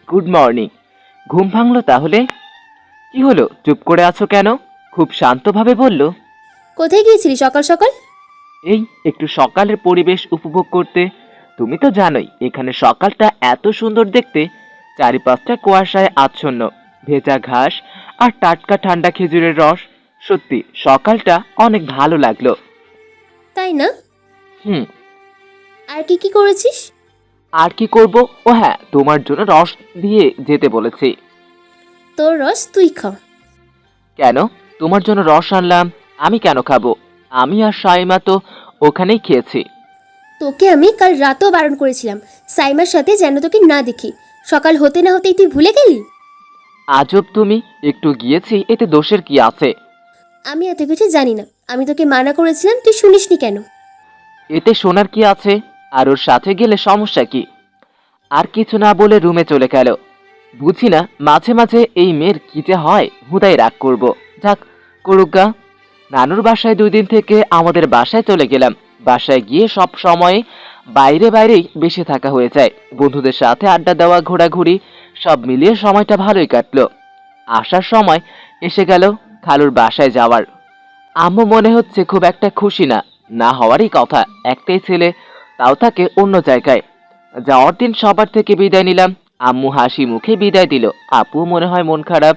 Good morning. ঘুম ভাঙলো তাহলে? কি হলো, চুপ করে আছো কেন? খুব শান্তভাবে বলল। কোথায় গিয়েছিলি সকাল সকাল? এই একটু সকালের পরিবেশ উপভোগ করতে। তুমি তো জানোই এখানে সকালটা এত সুন্দর দেখতে। চারিপাশটা কুয়াশায় আচ্ছন্ন, ভেজা ঘাস আর টাটকা ঠান্ডা খেজুরের রস। সত্যি সকালটা অনেক ভালো লাগলো। তাই না? হুম। আর কি কি করেছিস? আর কি করব? ও হ্যাঁ, তোমার জন্য রস দিয়ে যেতে বলেছি। তোর রস তুই খা। কেন? তোমার জন্য রস আনলাম, আমি কেন খাবো? আমি আর সাইমা তো ওখানেই খেয়েছি। তোকে আমি কাল রাতেও বারণ করেছিলাম সাইমার সাথে যেন তোকে না দেখি। সকাল হতে না হতেই তুই ভুলে গেলি? আজব তুমি, একটু গিয়েছি, এতে দোষের কি আছে? আমি এত কিছু জানি না। আমি তোকে মানা করেছিলাম, তুই শুনিসনি কেন? এতে শোনার কি আছে? আর ওর সাথে গেলে সমস্যা কি? আর কিছু না বলে রুমে চলে গেল। বুঝি না মাঝে মাঝে এই মেয়ের কি যে হয়, হুদাই রাগ করব। যাক, করুগা। নানুর বাসায় 2 দিন থেকে আমাদের বাসায় চলে গেলাম। বাসায় গিয়ে সব সময় বাইরে বাইরেই বেশি থাকা হয়ে যায়। বন্ধুদের সাথে আড্ডা দেওয়া, ঘোরাঘুরি, সব মিলিয়ে সময়টা ভালোই কাটলো। আসার সময় এসে গেল খালুর বাসায় যাওয়ার। আম্মু মনে হচ্ছে খুব একটা খুশি না, না হওয়ারই কথা। একটাই ছেলে, তাও থাকে অন্য জায়গায়। যাওয়ার দিন সবার থেকে বিদায় নিলাম। আম্মু হাসি মুখে বিদায় দিল। আপু মনে হয় মন খারাপ।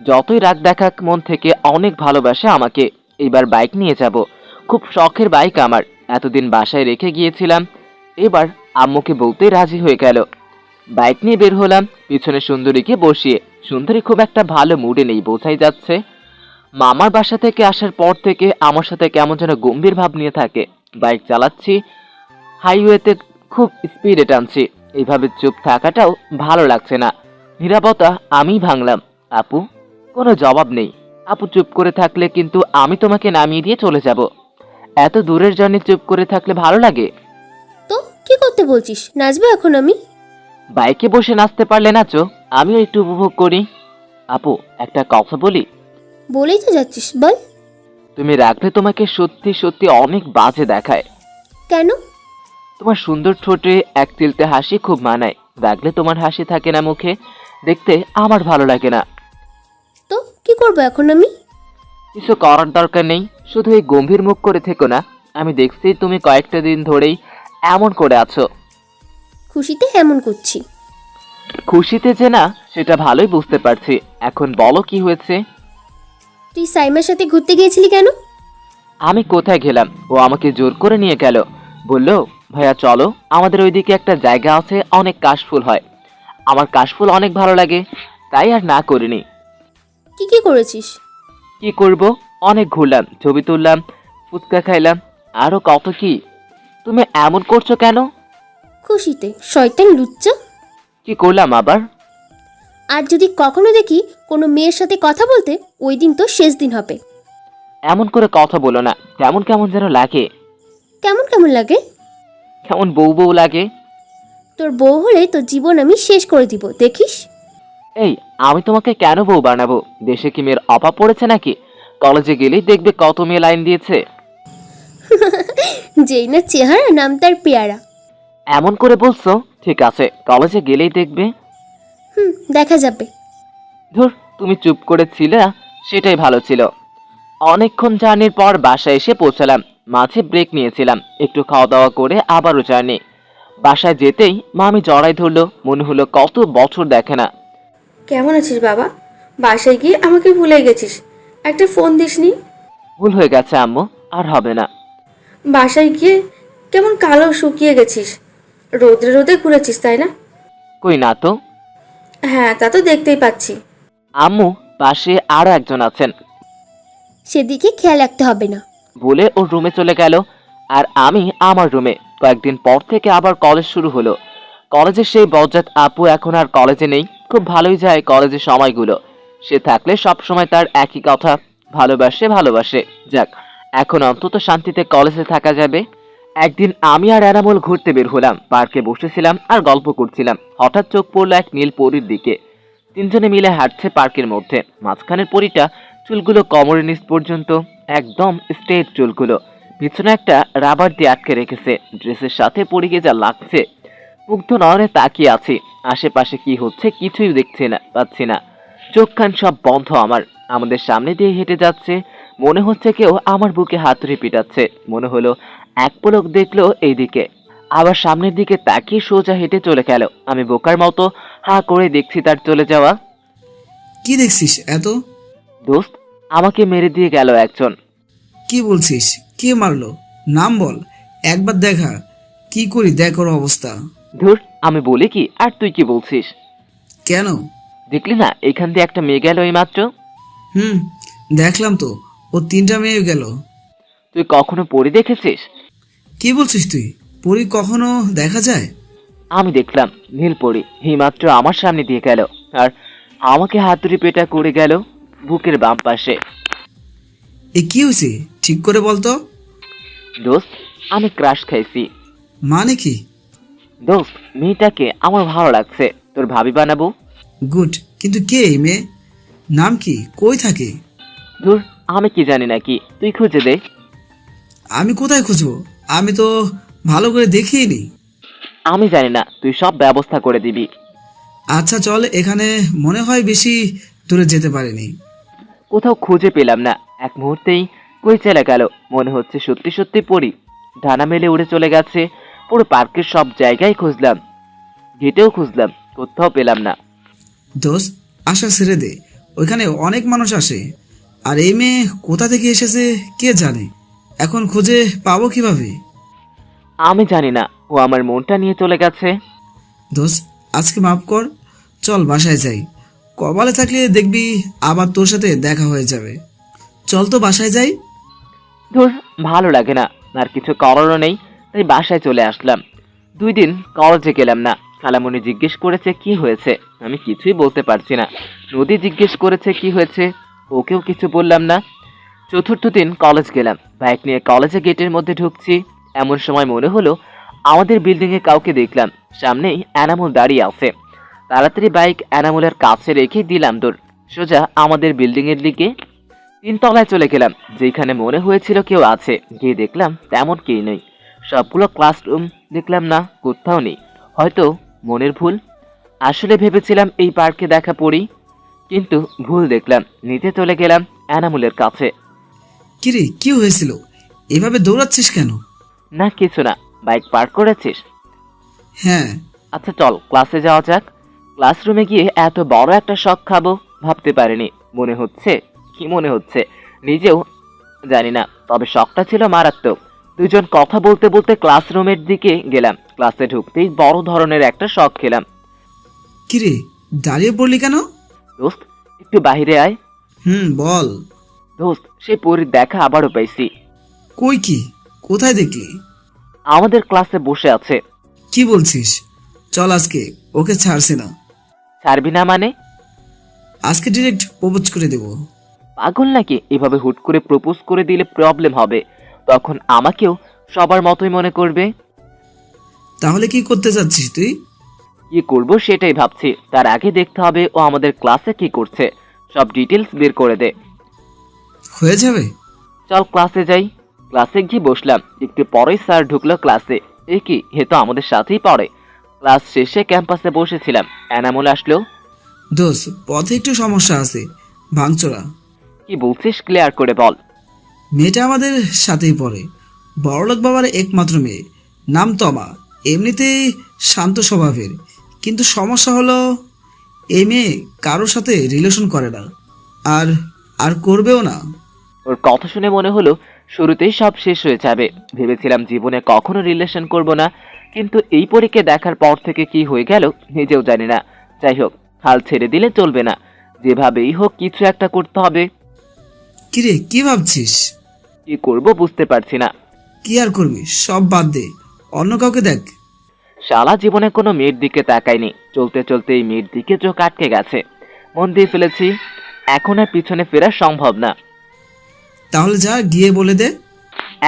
যতই রাগ দেখাক, মন থেকে অনেক ভালোবাসে আমাকে। এবার বাইক নিয়ে যাব, খুব শখের বাইক আমার। এতদিন বাসায় রেখে গিয়েছিলাম, এবার আম্মুকে বলতে রাজি হয়ে গেল। বাইক নিয়ে বের হলাম, পিছনে সুন্দরীকে বসিয়ে। সুন্দরী খুব একটা ভালো মুডে নেই, বোঝাই যাচ্ছে। মামার বাসা থেকে আসার পর থেকে আমার সাথে কেমন যেন গম্ভীর ভাব নিয়ে থাকে। বাইক চালাচ্ছি, হাইওয়েতে খুব স্পিডে টানছি। এইভাবে চুপ থাকাটাও ভালো লাগছে না। নীরবতা আমি ভাঙলাম। আপু? কোনো জবাব নেই। আপু চুপ করে থাকলে কিন্তু আমি তোমাকে নামিয়ে দিয়ে চলে যাব। এত দূরের জার্নি চুপ করে থাকলে ভালো লাগে? তো কি করতে বলছিস? নাচবো এখন আমি? বাইকে বসে নাচতে পারলে নাচো, আমিও একটু উপভোগ করি। আপু, একটা কথা বলি? বলেই তো যাচ্ছিস, বল। তুমি রাখলে তোমাকে সত্যি সত্যি অনেক বাজে দেখায়। কেন? তোমার সুন্দর ঠোঁটে এক চিলতে হাসি খুব মানায়। রাখলে তোমার হাসি থাকে না মুখে, দেখতে আমার ভালো লাগে না। তো কি করবো এখন আমি? কিছু করার দরকার নেই, শুধু এই গম্ভীর মুখ করে থেকো না। আমি দেখছি তুমি কয়েকটা দিন ধরেই এমন করে আছো। খুশিতে এমন করছি। খুশিতে যে না, সেটা ভালোই বুঝতে পারছি। এখন বলো কি হয়েছে? তুই সাইমার সাথে ঘুরতে গিয়েছিলি কেন? আমি কোথায় গেলাম? ও আমাকে জোর করে নিয়ে গেল। বলল, ভাইয়া চলো, আমাদের ওইদিকে একটা জায়গা আছে, অনেক কাশফুল হয়। আমার কাশফুল অনেক ভালো লাগে, তাই আর না করিনি। কি কি করেছিস? কি করব? অনেক ঘুরলাম, ছবি তুললাম, ফুচকা খাইলাম, আরো কত কি। তুমি এমন করছো কেন? খুশিতে, শয়তান লুচ্চা। কি করলাম আবার? আর যদি কখনো দেখি কোনো মেয়ের সাথে কথা বলতে, ওই দিন তো শেষ দিন হবে। এমন করে কথা বলো না, কেমন কেমন যেন লাগে। কেমন কেমন লাগে? কেমন বউ বউ লাগে। তোর বউ হলে তোর জীবন আমি শেষ করে দিব, দেখিস। এই, আমি তোমাকে কেন বউ বানাবো? দেশে কি মেয়ের অভাব পড়েছে নাকি? কলেজে গেলেই দেখবে কত মেয়ে লাইন দিয়েছে। যেই না চেহারা, নাম তার পেয়ারা। এমন করে বলছো? ঠিক আছে, কলেজে গেলেই দেখবে। দেখা যাবে। ধুর, তুমি চুপ করে ছিলে না, সেটাই ভালো ছিল। অনেকক্ষণ জার্নির পর বাসায় এসে পৌঁছালাম। মাঝে ব্রেক নিয়েছিলাম, একটু খাওয়া দাওয়া করে আবারও জার্নি। বাসায় যেতেই মা আমি জড়াই ধরলো, মনে হলো কত বছর দেখে না। কেমন আছিস বাবা? বাসায় গিয়ে আমাকে ভুলে গেছিস, একটা ফোন দিসনি। ভুল হয়ে গেছে আম্মু, আর হবে না। বাসায় গিয়ে কেমন কালো শুকিয়ে গেছিস, রোদে রোদে ঘুরেছিস তাই না? কই না তো। হ্যাঁ, তা তো দেখতেই পাচ্ছি। আম্মু, পাশে আরো একজন আছেন। সেদিকে খেয়াল রাখতে হবে না। বলে ওর রুমে চলে গেল, আর আমি আমার রুমে। কয়েকদিন পর থেকে আবার কলেজ শুরু হলো। কলেজের সেই বজ্জাত আপু এখন আর কলেজে নেই। খুব ভালোই যায় কলেজের সময়গুলো। সে থাকলে সব সময় তার একই কথা, ভালোবাসে ভালোবাসে। যাক, এখন অন্তত শান্তিতে কলেজে থাকা যাবে। একদিন আমি আর এনামুল ঘুরতে বের হলাম। পার্কে বসেছিলাম আর গল্প করছিলাম। হঠাৎ চোখ পড়লো এক নীল পরীর দিকে। 3 জনে মিলে হাঁটছে পার্কের মধ্যে। মাঝখানের পরীটা, চুলগুলো কোমরের নিচ পর্যন্ত, একদম স্ট্রেট চুলগুলো। পিছনে একটা রাবার দিয়ে আটকে রেখেছে। ড্রেসের সাথে পরিয়ে যা লাগছে। মুগ্ধ নয়নে তাকিয়ে আছি। আশেপাশে কি হচ্ছে কিছুই দেখছি না, পাচ্ছি না। চোখ কান সব বন্ধ আমার। আমাদের সামনে দিয়ে হেঁটে যাচ্ছে, মনে হচ্ছে কেউ আমার বুকে হাতুড়ি পিটাচ্ছে। মনে হলো এক পলক দেখলো এইদিকে, আবার সামনের দিকে তাকিয়ে সোজা হেঁটে চলে গেল। আমি বোকার মতো হা করে দেখছি তার চলে যাওয়া। কি দেখছিস এত? দোস্ত, আমাকে মেরে দিয়ে গেল একজন। কি বলছিস? কে মারলো? নাম বল, একবার দেখা। কি করি দেখ ওর অবস্থা। ধুর, আমি বলি কি আর তুই কি বলছিস? কেন? দেখলি না এখান দিয়ে একটা মেয়ে গেল এইমাত্র? হুম, দেখলাম তো, ও 3টা মেয়ে গেল। তুই কখনো পরি দেখেছিস? কি বলছিস তুই? পরি কখনো দেখা যায়? আমি দেখলাম নীল পরি এইমাত্র আমার সামনে দিয়ে গেল, আর আমাকে হাতুড়ি পেটা করে গেল বুকের বাম পাশে। এ কি হয়েছে ঠিক করে বলতো। দোস্ত, আমি ক্রাশ খাইছি। মানে কি? দোস্ত, মেয়েটাকে আমার ভালো লাগছে, তোর ভাবি বানাবো। গুড, কিন্তু কে এই মেয়ে? নাম কি? কই থাকে? ধুর, আমি কি জানি নাকি, তুই খুঁজে দে। আমি কোথায় খুঁজবো? আমি তো ভালো করে দেখিনি। আমি জানি না, তুই সব ব্যবস্থা করে দিবি। আচ্ছা চল, এখানে মনে হয় বেশি দূরে যেতে পারিনি। কোথাও খুঁজে পেলাম না, এক মুহূর্তেই কই চলে গেল। মনে হচ্ছে সত্যি সত্যি পড়ি ডানা মেলে উড়ে চলে গেছে। পুরো পার্কের সব জায়গায় খুঁজলাম, গেটেও খুঁজলাম, কোথাও পেলাম না। দোস্ত, আশা ছেড়ে দে, ওইখানে অনেক মানুষ আসে। আর এই মেয়ে কোথা থেকে এসেছে কে জানে। এখন খুঁজে পাবো কিভাবে? আমি জানি না, ও আমার মনটা নিয়ে চলে গেছে। দোস্ত, আজকে মাফ কর, চল বাসায় যাই। কপালে থাকলে দেখবি আবার তোর সাথে দেখা হয়ে যাবে। চল তো বাসায় যাই। ধুর, ভালো লাগে না, আর কিছু করারও নেই, তাই বাসায় চলে আসলাম। 2 দিন কলেজে গেলাম না। খালামণি জিজ্ঞেস করেছে কি হয়েছে, আমি কিছুই বলতে পারছি না। নদী জিজ্ঞেস করেছে কি হয়েছে, ওকেও কিছু বললাম না। 4র্থ দিন কলেজ গেলাম, বাইক নিয়ে কলেজে গেটের মধ্যে ঢুকছি। এমন সময় মনে হলো আমাদের বিল্ডিংয়ে কাউকে দেখলাম, সামনেই এনামুল দাঁড়িয়ে আছে। তাড়াতাড়ি বাইক এনামুলের কাছে রেখে দিলাম দৌড়, সোজা আমাদের বিল্ডিংয়ের দিকে। 3 তলায় চলে গেলাম, যেখানে মনে হয়েছিল কেউ আছে। গিয়ে দেখলাম তেমন কেউ নেই। সবগুলো ক্লাসরুম দেখলাম না, কোথাও নেই। হয়তো মনের ভুল। আসলে ভেবেছিলাম এই পার্কে দেখা পড়ি, কিন্তু ভুল দেখলাম। নিতে চলে গেলাম এনামুলের কাছে। কিরে, কি হয়েছিল? এভাবে দৌড়াচ্ছিস কেন? না কিছু না, বাইক পার্ক করেছিস? হ্যাঁ। আচ্ছা চল ক্লাসে যাওয়া যাক। ক্লাসরুমে গিয়ে এত বড় একটা শক খাবো ভাবতে পারিনি। মনে হচ্ছে, কি মনে হচ্ছে নিজেও জানি না, তবে শকটা ছিল মারাত্মক। দুজন কথা বলতে বলতে ক্লাসরুমের দিকে গেলাম। ক্লাসে ঢুকতেই বড় ধরনের একটা শক খেলাম। কিরে, দাঁড়িয়ে পড়লি কেন? দোস্ত, একটু বাইরে আয়। বল। দোস্ত, সেই পরীর দেখা আবারও পাইছি। কই কি? কোথায় দেখলি? আমাদের ক্লাসে বসে আছে। কি বলছিস? চল আজকে ওকে ছাড়ছি না। ছাড়বি না মানে? আজকে ডিরেক্ট প্রপোজ করে দেব। পাগল নাকি? এভাবে হুট করে প্রপোজ করে দিলে প্রবলেম হবে, তখন আমাকেও সবার মতোই মনে করবে। তাহলে কি করতে চাচ্ছিস তুই? কি করব সেটাই ভাবছি। তার আগে দেখতে হবে ও আমাদের ক্লাসে কি করছে, সব ডিটেলস বের করে দে। হয়ে যাবে। চল ক্লাসে যাই। ক্লাসে গিয়ে বসলাম। একটু পরেই স্যার ঢুকলো ক্লাসে। এ কি, হে তো আমাদের সাথেই পড়ে। ক্লাস শেষে ক্যাম্পাসে বসেছিলাম, এনামুল আসলো। দোষ, পথে একটু সমস্যা আছে, ভাঙচোরা। কি বলছিস, ক্লিয়ার করে বল। মেয়েটা আমাদের সাথেই পড়ে, বড়লোক বাবার একমাত্র মেয়ে, নাম তমা। এমনিতেই শান্ত স্বভাবের, কিন্তু সমস্যা হলো এই মেয়ে কারোর সাথে রিলেশন করে না, আর আর করবেও না। ওর কথা শুনে মনে হলো শুরুতেই সব শেষ হয়ে যাবে। ভেবেছিলাম জীবনে কখনো রিলেশন করব না, কিন্তু এই পরীকে দেখার পর থেকে কি হয়ে গেল নিজেও জানি না। যাই হোক, হাল ছেড়ে দিলে চলবে না, যেভাবেই হোক কিছু একটা করতে হবে। কিরে, কি ভাবছিস? কি করব বুঝতে পারছি না। কি আর করবি, সব বাদ দে, অন্য কাউকে দেখ। সারা জীবনে কোনো মেয়ের দিকে তাকাইনি, চলতে চলতে এই মেয়ের দিকে চোখ আটকে গেছে। মন দিয়ে ফেলেছি, এখন আর পিছনে ফেরা সম্ভব না। তাহলে যা গিয়ে বলে দে।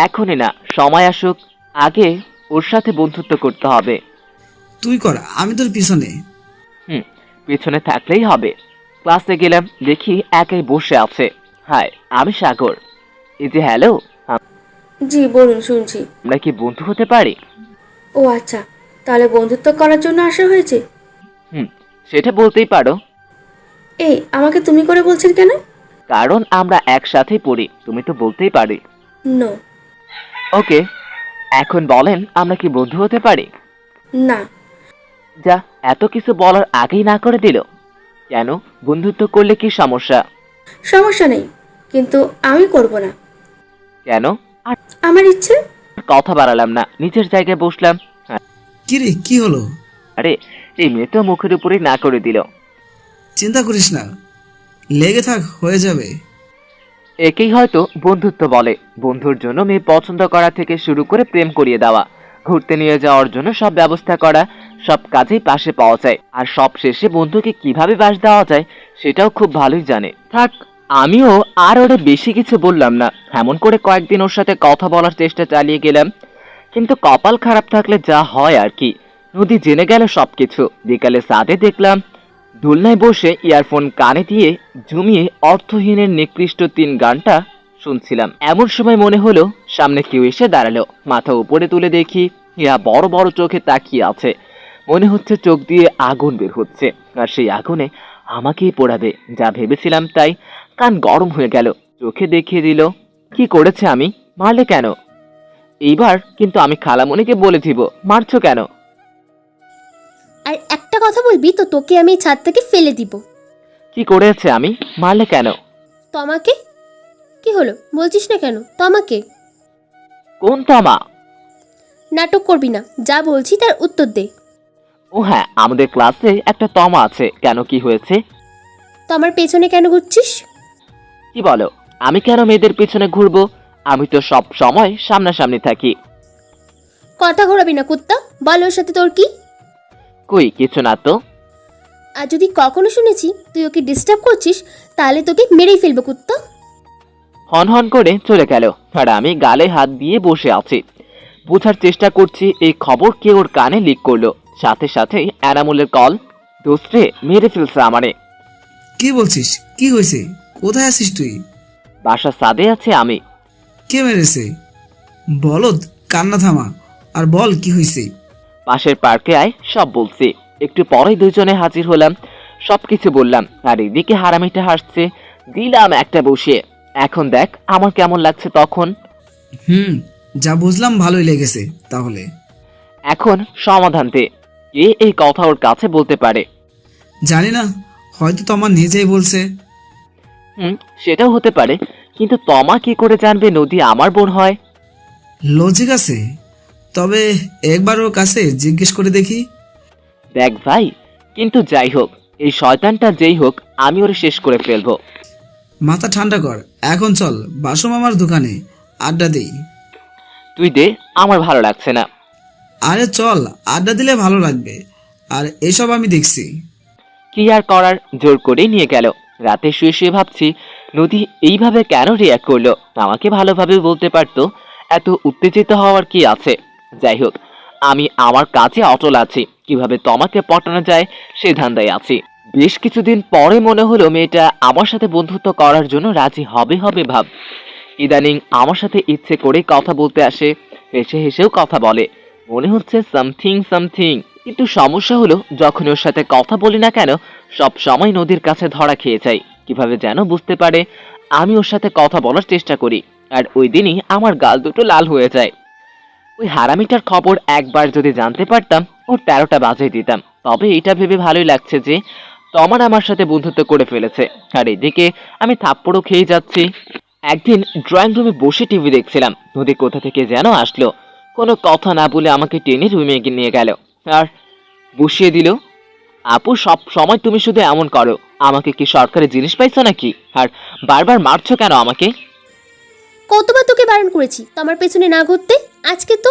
এখনই না, সময় আসুক, আগে ওর সাথে বন্ধুত্ব করতে হবে। তুই কর, আমি তোর পিছনে। পিছনে থাকলেই হবে। ক্লাসে গেলাম, দেখি একাই বসে আছে। হাই, আমি সাগর। এই যে হ্যালো, জি বলুন, শুনছি। আমরা কি বন্ধু হতে পারি? ও আচ্ছা, তাহলে বন্ধুত্ব করার জন্য আসা হয়েছে। সেটা বলতেই পারো। এই, আমাকে তুমি করে বলছেন কেন? কারণ আমরা একসাথেই পড়ি, তুমি তো বলতেই পারি। নো। ওকে, এখন বলেন আমরা কি বন্ধু হতে পারি? না। যা, এত কিছু বলার আগেই না করে দিল। কেন, বন্ধুত্ব করলে কি সমস্যা? সমস্যা নেই, কিন্তু আমি করব না। কেন? আর আমার ইচ্ছে। কথা বাড়ালাম না, নিচের জায়গায় বসলাম। কিরে, কি হলো? আরে, এই মেয়ে তো মুখের উপরে না করে দিল। চিন্তা করিস না, লেগে থাক, হয়ে যাবে। একেই হয়তো বন্ধুত্ব বলে। বন্ধুর জন্য মেয়ে পছন্দ করা থেকে শুরু করে প্রেম করিয়ে দেওয়া, ঘুরতে নিয়ে যাওয়ার জন্য সব ব্যবস্থা করা, সব কাজেই পাশে পাওয়া যায়। আর সব শেষে বন্ধুকে কিভাবে বাস দেওয়া যায় সেটাও খুব ভালোই জানে। থাক, আমিও আর ওরে বেশি কিছু বললাম না। এমন করে কয়েকদিন ওর সাথে কথা বলার চেষ্টা চালিয়ে গেলাম, কিন্তু কপাল খারাপ থাকলে যা হয় আর কি। নদী জেনে গেল সবকিছু। বিকালে সাদে দেখলাম দোলনায় বসে ইয়ারফোন কানে দিয়ে ঝুমিয়ে অর্থহীনের নিকৃষ্ট 3 গানটা শুনছিলাম। এমন সময় মনে হলো সামনে কেউ এসে দাঁড়ালো। মাথা উপরে তুলে দেখি ইয়া বড় বড় চোখে তাকিয়ে আছে। মনে হচ্ছে চোখ দিয়ে আগুন বের হচ্ছে, আর সেই আগুনে আমাকেই পোড়াবে। যা ভেবেছিলাম তাই। কান গরম হয়ে গেল। চোখে দেখিয়ে দিল। কি করেছে আমি? মারলে কেন? এইবার কিন্তু আমি খালামণিকে বলে দিব। মারছো কেন? আর একটা কথা বলবি তো তোকে আমি এই ছাদ থেকে ফেলে দিব। কি করেছে আমি? মারলে কেন? তোমাকে? কি হলো বলছিস না কেন? তোমাকে? কোন তমা? নাটক করবি না, যা বলছি তার উত্তর দে। ও হ্যাঁ, আমাদের ক্লাসে একটা তমা আছে। কেন, কি হয়েছে? তোমার পেছনে কেন ঘুরছিস? কি বলো? আমি কেন মেয়েদের পেছনে ঘুরবো? আমি তো সব সময় সামনাসামনি থাকি। কথা ঘোরাবি না কুত্তা। বল ওর সাথে তোর কি? কই, কিছু না তো। আর যদি কখনো শুনেছি তুই ওকে ডিস্টার্ব করছিস, তাহলে তোকে মেরেই ফেলবো কুত্তা। হন হন করে চলে গেল। আর আমি গালে হাত দিয়ে বসে আছি, বোঝার চেষ্টা করছি এই খবর কে ওর কানে লিক করলো। সাথে সাথেই এনামুলের কল। দোস্তে মেরে ফেলছে আমারে। কি বলছিস? কি হয়েছে? কোথায় আছিস তুই? বাসার ছাদে আছে আমি। কে মেরেছে? বলদ, কান্না থামা আর বল কি হয়েছে। পাশের পার্কে আয়, সব বলছি। একটু পরেই দুজনে হাজির হলাম, সবকিছু বললাম। আর এদিকে হারামিটা হাসছে। দিলাম একটা বসিয়ে। এখন দেখ আমার কেমন লাগছে তখন। যা বুঝলাম ভালোই লেগেছে তাহলে। এখন সমাধান দে। কে এই কথা ওর কাছে বলতে পারে? জানি না, হয়তো তোমার নিজেই বলছে। সেটাও হতে পারে, কিন্তু তমা কি করে জানবে নদী আমার বোন হয়? লজিক আছে, তবে একবার ওর কাছে জিজ্ঞেস করে দেখি। দেখ ভাই, কিন্তু যাই হোক, এই শয়তানটা যেই হোক, আমি ওরে শেষ করে ফেলবো। মাথা ঠান্ডা কর, এখন চল বাসু মামার দোকানে আড্ডা দিই। তুই দে, আমার ভালো লাগছে না। আরে চল, আড্ডা দিলে ভালো লাগবে, আর এসব আমি দেখছি। কি আর করার, জোর করেই নিয়ে গেল। রাতে শুয়ে শুয়ে ভাবছি নদী এইভাবে কেন রিয়াক্ট করলো। আমাকে ভালোভাবে বলতে পারতো। এত উত্তেজিত হওয়ার কি আছে? যাই হোক, আমি আমার কাজে অটল আছি। কিভাবে তোমাকে পটানো যায় সে ধান্দায় আছি। বেশ কিছুদিন পরে মনে হলো মেয়েটা আমার সাথে বন্ধুত্ব করার জন্য রাজি হবে হবে ভাব। ইদানিং আমার সাথে ইচ্ছে করে কথা বলতে আসে, হেসে হেসেও কথা বলে। মনে হচ্ছে সামথিং সামথিং। কিন্তু সমস্যা হলো যখন ওর সাথে কথা বলি না কেন, সব সময় নদীর কাছে ধরা খেয়ে যাই। কিভাবে যেন বুঝতে পারে আমি ওর সাথে কথা বলার চেষ্টা করি, আর ওই দিনই আমার গাল দুটো লাল হয়ে যায়। ওই হারামিটার খবর একবার যদি জানতে পারতাম, ওর 13টা বাজিয়ে দিতাম। তবে এটা ভেবে ভালোই লাগছে যে তমার আমার সাথে বন্ধুত্ব করে ফেলেছে। আর এদিকে আমি থাপ্পড়ও খেয়ে যাচ্ছি। একদিন ড্রয়িং রুমে বসে টিভি দেখছিলাম, নদী কোথা থেকে যেন আসলো। কোনো কথা না বলে আমাকে টেনে রুমে নিয়ে গেল আর বসিয়ে দিল। আপু, সব সময় তুমি শুধু এমন করো। আমাকে কি সরকারি জিনিস পাইছো নাকি? আর বারবার মারছো কেন আমাকে? কতবার তোকে বারণ করেছি তোমার পেছনে না ঘুরতে। আজকে তো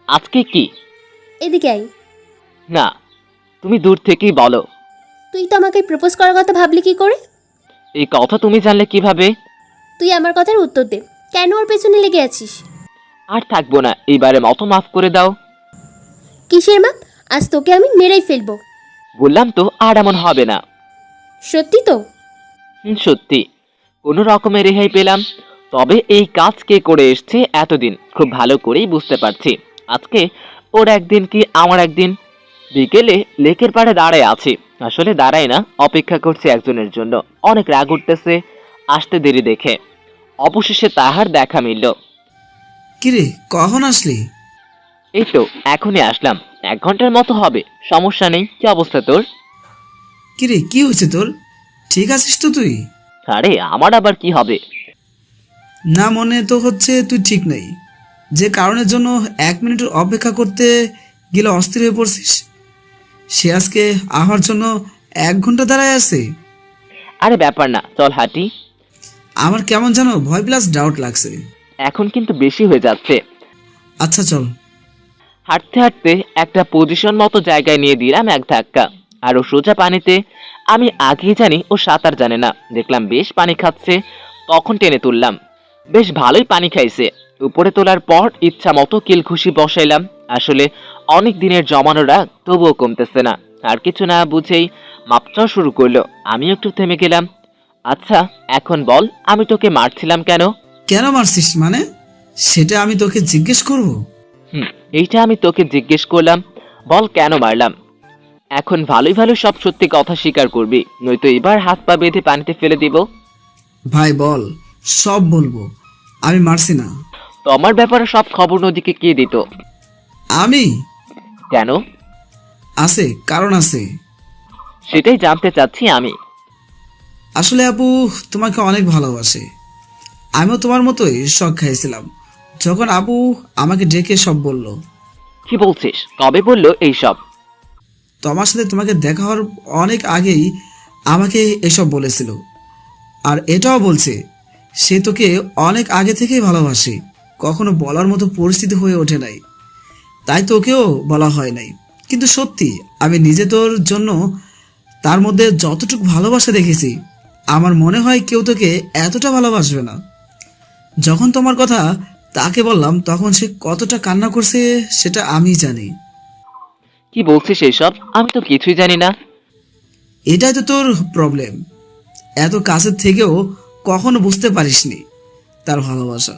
আজকে কি? এদিকে আই। না, তুমি দূর থেকেই বলো। তুই তো আমাকে প্রপোজ করার কথা ভাবলি কি করে? এই কথা তুমি জানলে কিভাবে? তুই আমার কথার উত্তর দে, কেন ওর পেছনে লেগে আছিস? আর থাকবো না, এইবারে মতো মাফ করে দাও। কিসের মাপ? আজ তোকে আমি মেরেই ফেলবো। বললাম তো আর এমন হবে না। সত্যি তো? সত্যি। কোনো রকমে রেহাই পেলাম। তবে এই কাজ কে করে এসছে এতদিন খুব ভালো করেই বুঝতে পারছি। আজকে ওর একদিন কি আমার একদিন। বিকেলে লেকের পাড়ে দাঁড়ায় আছি। আসলে দাঁড়াই না, অপেক্ষা করছি একজনের জন্য। অনেক রাগ উঠতেছে আসতে দেরি দেখে। অবশেষে তাহার দেখা মিলল। কিরে, কখন আসলি? এই তো এখনই আসলাম, 1 ঘন্টার মতো হবে। সমস্যা নেই। কি অবস্থা তোর? কিরে, কি হয়েছে তোর? ঠিক আছিস তো তুই? আরে আমার আবার কি হবে? না, মনে তো হচ্ছে তুই ঠিক নেই। যে কারণের জন্য 1 মিনিটের অপেক্ষা করতে গেলে অস্থির হয়ে পড়ছিস, সে আজকে আমার জন্য 1 ঘন্টা দাঁড়ায় আছে। আরে ব্যাপার না, চল হাঁটি। আমার কেমন যেন ভয় প্লাস ডাউট লাগছে। এখন কিন্তু বেশি হয়ে যাচ্ছে। আচ্ছা চল। হাঁটতে হাঁটতে একটা পজিশন মতো জায়গায় নিয়ে দিলাম এক ধাক্কা, আর ও সোজা পানিতে। আমি আগেই জানি ও সাঁতার জানে না, দেখলাম বেশ পানি খাচ্ছে, তখন টেনে তুললাম। বেশ ভালোই পানি খাইছে। উপরে তোলার পর ইচ্ছা মতো কিলঘুষি বসাইলাম। আসলে অনেক দিনের জমানো রাগ তবুও কমতেছে না। আর কিছু না বুঝেই মাপটাও শুরু করলো। আমি একটু থেমে গেলাম। আচ্ছা এখন বল, আমি তোকে মারছিলাম কেন? কেন মারছিস মানে? সেটা আমি তোকে জিজ্ঞেস করব? এইটা আমি তোকে জিজ্ঞেস করলাম, বল কেন মারলাম। এখন ভালোই ভালো সব সত্যি কথা স্বীকার করবি, নয়তো এবার হাত পা বেঁধে পানিতে ফেলে দিব। ভাই বল, সব বলবো। আমি মারছি না। তোমার ব্যাপারে সব খবর নদীকে কে দিত? আমি? কেন? আছে, কারণ আছে। সেটাই জানতে চাচ্ছি আমি। আসলে আপু তোমাকে অনেক ভালোবাসে। আমিও তোমার মতোই শখ খাইছিলাম যখন আপু আমাকে ডেকে সব বলল। কি বলছিস? কবে বললো এইসব? তোমার সাথে তোমাকে দেখা হওয়ার অনেক আগেই আমাকে এসব বলেছিল। আর এটাও বলছে সে তোকে অনেক আগে থেকেই ভালোবাসে, কখনো বলার মতো পরিস্থিতি হয়ে ওঠে নাই, তাই তোকেও বলা হয় নাই। কিন্তু সত্যি আমি নিজে তোর জন্য তার মধ্যে যতটুকু ভালোবাসা দেখেছি, আমার মনে হয় কেউ তোকে এতটা ভালোবাসবে না। যখন তোমার কথা তাকে বললাম তখন সে কতটা কান্না করছে সেটা আমি জানি। কি বলছিস এইসব? আমি তো কিছুই জানি না। এটাই তো তোর প্রবলেম, এত কাছের থেকেও কখনো বুঝতে পারিসনি তার ভালোবাসা।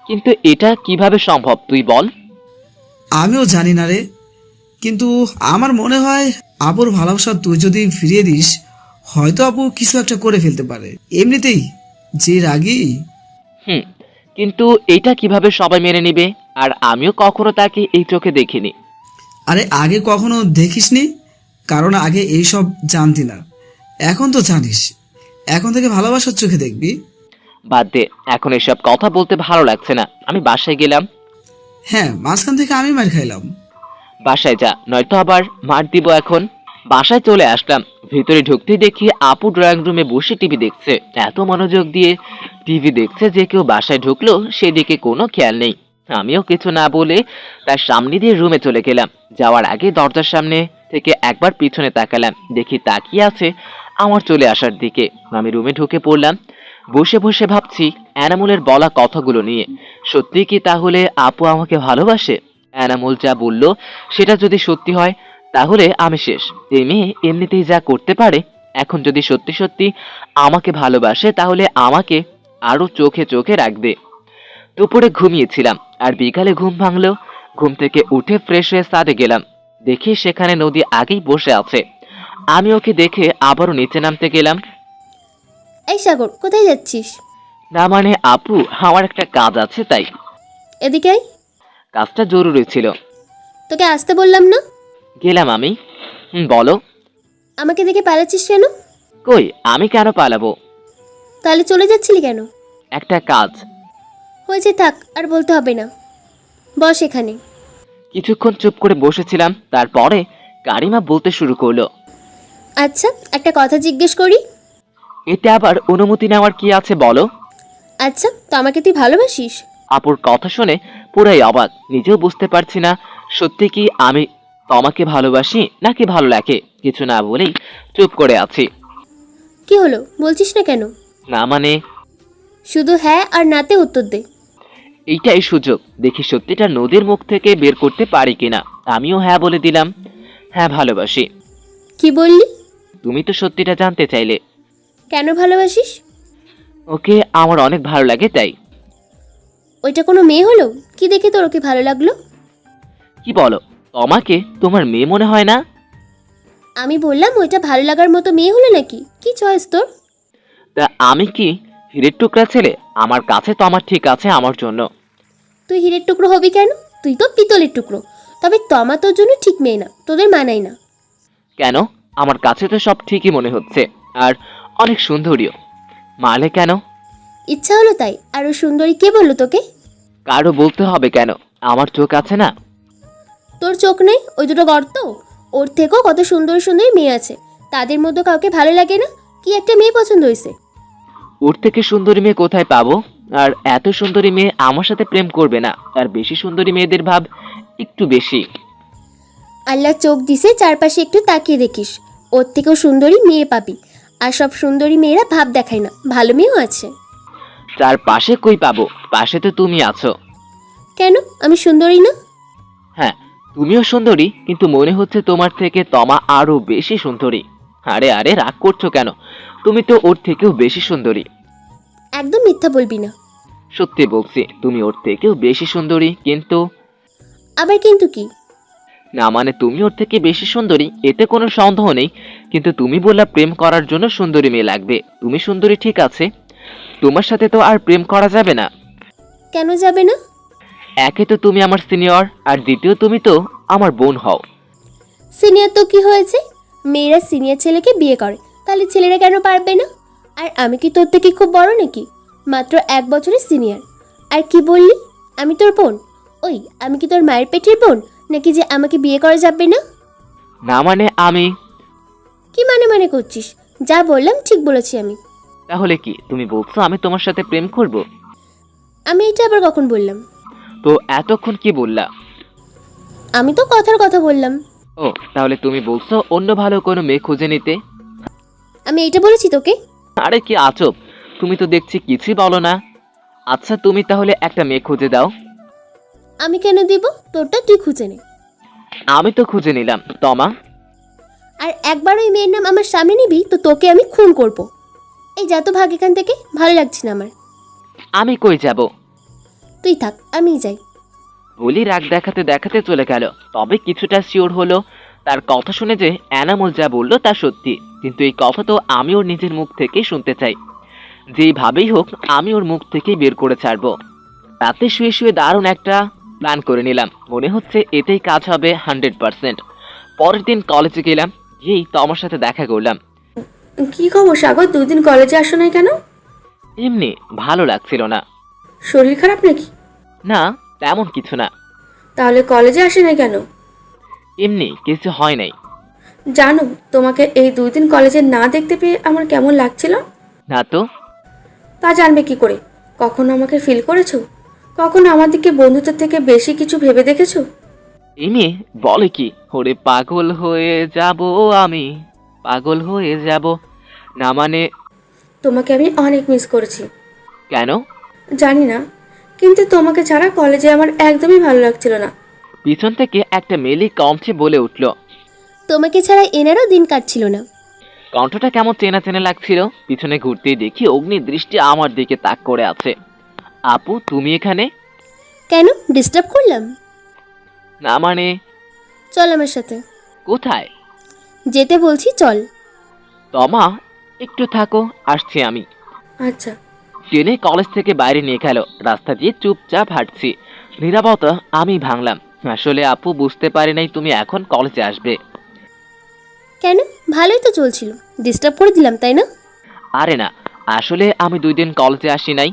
কিন্তু এটা কিভাবে সম্ভব তুই বল। আমিও জানি না রে, কিন্তু আমার মনে হয় আপুর ভালোবাসা তুই যদি ফিরিয়ে দিস, হয়তো আপু কিছু একটা করে ফেলতে পারে। এমনিতেই যে রাগী। হুম, কিন্তু এটা কিভাবে সবাই মেনে নিবে? আর আমিও কখনো তাকে এই চোখে দেখিনি। আরে আগে কখনো দেখিসনি, কারণ আগে এইসব জানতি না। এখন তো জানিস, এখন থেকে ভালোবাসার চোখে দেখবি। বাদ দে, এখন এসব কথা বলতে ভালো লাগছে না। আমি বাসায় গেলাম। হ্যাঁ, মাঝখান থেকে আমি মার খাইলাম। বাসায় যা, নয়তো আবার মার দিব এখন। বাসায় চলে আসলাম। ভিতরে ঢুকতেই দেখি আপু ড্রয়িং রুমে বসে টিভি দেখছে। এত মনোযোগ দিয়ে টিভি দেখছে যে কেউ বাসায় ঢুকলো সেদিকে কোনো খেয়াল নেই। আমিও কিছু না বলে তার সামনে দিয়ে রুমে চলে গেলাম। যাওয়ার আগে দরজার সামনে থেকে একবার পিছনে তাকালাম, দেখি তাকিয়ে আছে আমার চলে আসার দিকে। আমি রুমে ঢুকে পড়লাম। বসে বসে ভাবছি এনামুলের বলা কথাগুলো নিয়ে। সত্যি কি তাহলে আপু আমাকে ভালোবাসে? এনামুল যা বলল সেটা যদি সত্যি হয় তাহলে আমি শেষ। এই মেয়ে এমনিতেই যা করতে পারে, এখন যদি সত্যি সত্যি আমাকে ভালোবাসে তাহলে আমাকে আরো চোখে চোখে রাখবে। দুপুরে ঘুমিয়েছিলাম, আর বিকালে ঘুম ভাঙলো। ঘুম থেকে উঠে ফ্রেশ হয়ে ছাদে গেলাম। দেখি সেখানে নদী আগেই বসে আছে। আমি ওকে দেখে আবারও নিচে নামতে গেলাম। এই সাগর, কোথায় যাচ্ছিস? না মানে আপু, আমার একটা কাজ আছে তাই। এদিকে আয়। কাজটা জরুরি ছিল। তোকে আসতে বললাম না? গেলাম আমি। বলো। আমাকে দেখে পালাচ্ছিস কেন? কই, আমি কেন পালাবো? তাহলে চলে যাচ্ছিলি কেন? একটা কাজ। হয়েছে, থাক, আর বলতে হবে না। বস এখানে। কিছুক্ষণ চুপ করে বসেছিলাম, তারপরে কারিমা বলতে শুরু করলো। আচ্ছা, একটা কথা জিজ্ঞেস করি। এতে আবার অনুমতি নেওয়ার কি আছে বলো। আচ্ছা, তো আমাকে তুই ভালোবাসিস? আপুর কথা শুনে পুরাই অবাক, নিজেও বুঝতে পারছি না সত্যি কি আমি তোমাকে ভালোবাসি নাকি ভালো লাগে। কিছু না বলেই চুপ করে আছি। কি হলো, বলছিস না কেন? না মানে শুধু হ্যাঁ আর নাতে উত্তর দে। এইটাই সুযোগ, দেখি সত্যিটা নদীর মুখ থেকে বের করতে পারি কিনা। আমিও হ্যাঁ বলে দিলাম। হ্যাঁ, ভালোবাসি। কি বললি? তুমি তো সত্যিটা জানতে চাইলে। কেন ভালোবাসিস? ওকে আমার অনেক ভালো লাগে তাই। ওইটা কোনো মেয়ে হলো? কি দেখে তোর ওকে ভালো লাগলো? কি বলো, তোমাকে তোমার মেয়ে মনে হয় না? আমি বললাম ওইটা ভালো লাগার মতো মেয়ে হলো নাকি? কি চয়েস তোর? তা আমি কি হীরের টুকরা ছেলে? আমার কাছে তো আমার ঠিক আছে আমার জন্য। তুই হীরের টুকরো হবি কেন? তুই তো পিতলের টুকরো। তবে তমা তোর জন্য ঠিক মেয়ে না, তোদের মানায় না। কেন? আমার কাছে তো সব ঠিকই মনে হচ্ছে, আর অনেক সুন্দরীও। মারলে কেন? ইচ্ছা হলো তাই। আর ও সুন্দরী কে বললো তোকে? কারো বলতে হবে কেন? আমার চোখ আছে না? তোর চোখ নেই? ওই দুটো গর্ত, ওর থেকেও কত সুন্দর সুন্দরী মেয়ে আছে। তাদের মধ্যে কাউকে ভালো লাগে না? কি একটা মেয়ে পছন্দ হয়েছে। ওর থেকে সুন্দরী মেয়ে কোথায় পাবো? আর এত সুন্দরী মেয়ে আমার সাথে প্রেম করবে না। আর বেশি সুন্দরী মেয়েদের ভাব একটু বেশি। আল্লাহ চোখ দিছে, চারপাশে একটু তাকিয়ে দেখিস, ওর থেকেও সুন্দরী মেয়ে পাবি। আর সব সুন্দরী মেয়েরা ভাব দেখায় না, ভালো মেয়েও আছে। তার পাশে কই পাবো? পাশে তো তুমি আছো। কেন, আমি সুন্দরী না? হ্যাঁ, তুমিও সুন্দরী, কিন্তু মনে হচ্ছে তোমার থেকে তমা আরো বেশি সুন্দরী। আরে আরে, রাগ করছো কেন? তুমি তো ওর থেকেও বেশি সুন্দরী। একদম মিথ্যা বলবি না। সত্যি বলছি, তুমি ওর থেকেও বেশি সুন্দরী। কিন্তু আবার কিন্তু কি? না মানে, তুমি ওর থেকে বেশি সুন্দরী, এতে কোনো সন্দেহ নেই। কিন্তু তুমি বললা প্রেম করার জন্য সুন্দরী মেয়ে লাগবে। তুমি সুন্দরী ঠিক আছে, তোমার সাথে তো আর প্রেম করা যাবে না। কেন যাবে না? একে তো তুমি আমার সিনিয়র, আর দ্বিতীয় তুমি তো আমার বোন হও। সিনিয়র তো কি হয়েছে? মেয়েরা সিনিয়র ছেলেকে বিয়ে করে, তাহলে ছেলেরা কেন পারবে না? আর আমি কি তোর থেকে খুব বড় নাকি? মাত্র 1 বছরের সিনিয়র। আর কি বললি, আমি তোর বোন? ওই, আমি কি তোর মায়ের পেটের বোন নাকি যে আমাকে বিয়ে করা যাবে না? না মানে আমি। কি মানে করছিস? যা বললাম ঠিক বলেছি আমি। তাহলে কি তুমি বলছো আমি তোমার সাথে প্রেম করব? আমি এটা আবার কখন বললাম? তো এতক্ষণ কি বললা? আমি তো কথার কথা বললাম। ও, তাহলে তুমি বলছো অন্য ভালো কোনো মেয়ে খুঁজে নিতে? আমি এটা বলেছি তোকে? আরে কি আজব, তুমি তো দেখছি কিছুই বলো না। আচ্ছা, তুমি তাহলে একটা মেয়ে খুঁজে দাও। আমি কেন দিব? তোরটা তুই খুঁজে নে। আমি তো খুঁজে নিলাম তমা। আর একবার ওই মেয়ের নাম আমার সামনে নিবি তো তোকে আমি খুন করব। এই যা তো, ভাগ এখান থেকে, ভালো লাগছে না আমার। আমি কই যাব? তুই থাক, আমি যাই। বলি রাগ দেখাতে দেখাতে চলে গেল। তবে কিছুটা শিওর হলো তার কথা শুনে যে এনামুল যা বললো তা সত্যি। কিন্তু এই কথা তো আমি ওর নিজের মুখ থেকেই শুনতে চাই। যেইভাবেই হোক আমি ওর মুখ থেকেই বের করে ছাড়বো। রাতে শুয়ে শুয়ে দারুণ একটা প্ল্যান করে নিলাম। মনে হচ্ছে এতেই কাজ হবে 100%। পরের দিন কলেজে গেলাম, গিয়েই তোমার সাথে দেখা করলাম। কি খবর সাগর, 2 দিন কলেজে আসো নাই কেন? এমনি ভালো লাগছিল না। শরীর খারাপ নাকি? না, তেমন কিছু না। তাহলে কলেজে আসে নাই কেন? এমনি কিছু হয় নাই। জানো, তোমাকে এই 2 দিন কলেজে না দেখতে পেয়ে আমার কেমন লাগছিল? না তো। তা জানবে কি করে? কখনো আমাকে ফিল করেছো? কখনো আমার দিকে বন্ধুত্বের থেকে বেশি কিছু ভেবে দেখেছো? এই মেয়ে বলে কি? ওরে পাগল হয়ে যাব আমি, পাগল হয়ে যাব। না মানে। তোমাকে আমি অনেক মিস করেছি। কেন? জানি না, কিন্তু তোমাকে ছাড়া কলেজে আমার একদমই ভালো লাগছিল না। পিছন থেকে একটা মেলি কমছে বলে উঠল। তোমাকে ছাড়া এনারও দিন কাটছিল না। কণ্ঠটা কেমন চেনা চেনা লাগছিল। পিছনে ঘুরতেই দেখি অগ্নি দৃষ্টি আমার দিকে তাক করে আছে। আপু, তুমি এখানে? কেন, ডিস্টার্ব করলাম? না মানে। চল আমার সাথে। কোথায়? যেতে বলছি, চল। তমা, একটু থাকো, আসছি আমি। আচ্ছা। ট্রেনে কলেজ থেকে বাইরে নিয়ে গেল। রাস্তা দিয়ে চুপচাপ হাঁটছি। নীরবতা আমি ভাঙলাম। আসলে আপু, বুঝতে পারি নাই তুমি এখন কলেজে আসবে। কেন, ভালোই তো চলছিল, ডিস্টার্ব করে দিলাম তাই না? আরে না, আসলে আমি 2 দিন কলেজে আসি নাই,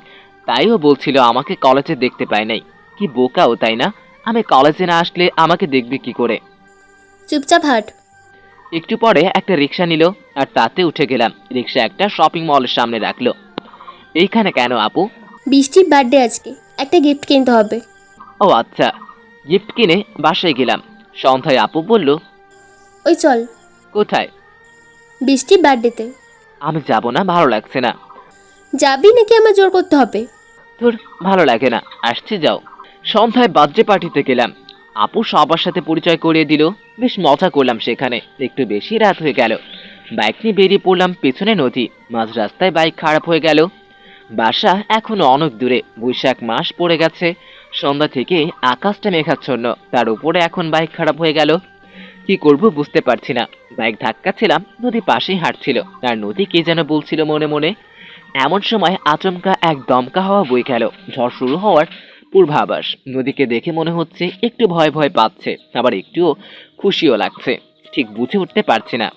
তাইও বলছিল আমাকে কলেজে দেখতে পাই নাই। কি বোকাও তাই না? আমি কলেজে না আসলে আমাকে দেখবে কি করে? চুপচাপ হাঁট। একটু পরে একটা রিক্সা নিল, আর তাতে উঠে গেলাম। রিক্সা একটা শপিং মলের সামনে রাখলো। এইখানে কেন আপু? বৃষ্টির বার্থডে আজকে, একটা গিফট কিনতে হবে। ও আচ্ছা। গিফট কিনে বাসায় গেলাম। সন্ধ্যায় আপু বলল, ওই চল। কোথায়? বৃষ্টির বার্থডেতে। আমি যাব না, ভালো লাগছে না। যাবি নাকি আমার জোর করতে হবে? তোর ভালো লাগে না, আসছি, যাও। সন্ধ্যায় বার্থডে পার্টিতে গেলাম। আপু সবার সাথে পরিচয় করিয়ে দিল। বেশ মজা করলাম সেখানে। একটু বেশি রাত হয়ে গেল। বাইক নিয়ে বেরিয়ে পড়লাম। পেছনে নদী। মাঝ রাস্তায় বাইক খারাপ হয়ে গেল। বাসা এখনো অনেক দূরে। বৈশাখ মাস পড়ে গেছে। সন্ধ্যা থেকে আকাশটা মেঘাচ্ছন্ন, তার উপরে এখন বাইক খারাপ হয়ে গেল। কি করব বুঝতে পারছি না। বাইক ধাক্কাচ্ছিলাম, নদী পাশেই হাঁটছিল, আর নদী কে যেন বলছিল মনে মনে। এমন সময় আচমকা এক দমকা হাওয়া বয়ে গেল। ঝড় শুরু হওয়ার পূর্বাভাস। নদীকে দেখে মনে হচ্ছে একটু ভয় ভয় পাচ্ছে, আবার একটুও খুশিও লাগছে। ঠিক বুঝে উঠতে পারছি না।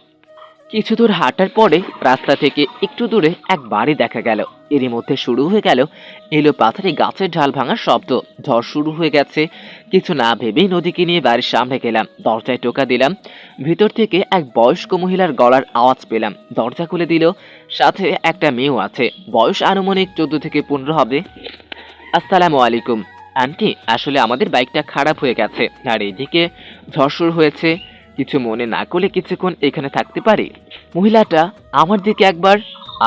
কিছু দূর হাঁটার পরে রাস্তা থেকে একটু দূরে এক বাড়ি দেখা গেল। এরই মধ্যে শুরু হয়ে গেল এলো পাথারি গাছের ঢাল ভাঙার শব্দ। ঝড় শুরু হয়ে গেছে। কিছু না ভেবেই নদীকে নিয়ে বাড়ির সামনে গেলাম। দরজায় টোকা দিলাম। ভিতর থেকে এক বয়স্ক মহিলার গলার আওয়াজ পেলাম। দরজা খুলে দিল। সাথে একটা মেয়েও আছে, বয়স আনুমানিক 14 থেকে 15 হবে। আসসালামু আলাইকুম আন্টি, আসলে আমাদের বাইকটা খারাপ হয়ে গেছে আর এইদিকে ঝড় শুরু হয়েছে। কিছু মনে না করলে কিছুক্ষণ এখানে থাকতে পারি? মহিলাটা আমার দিকে একবার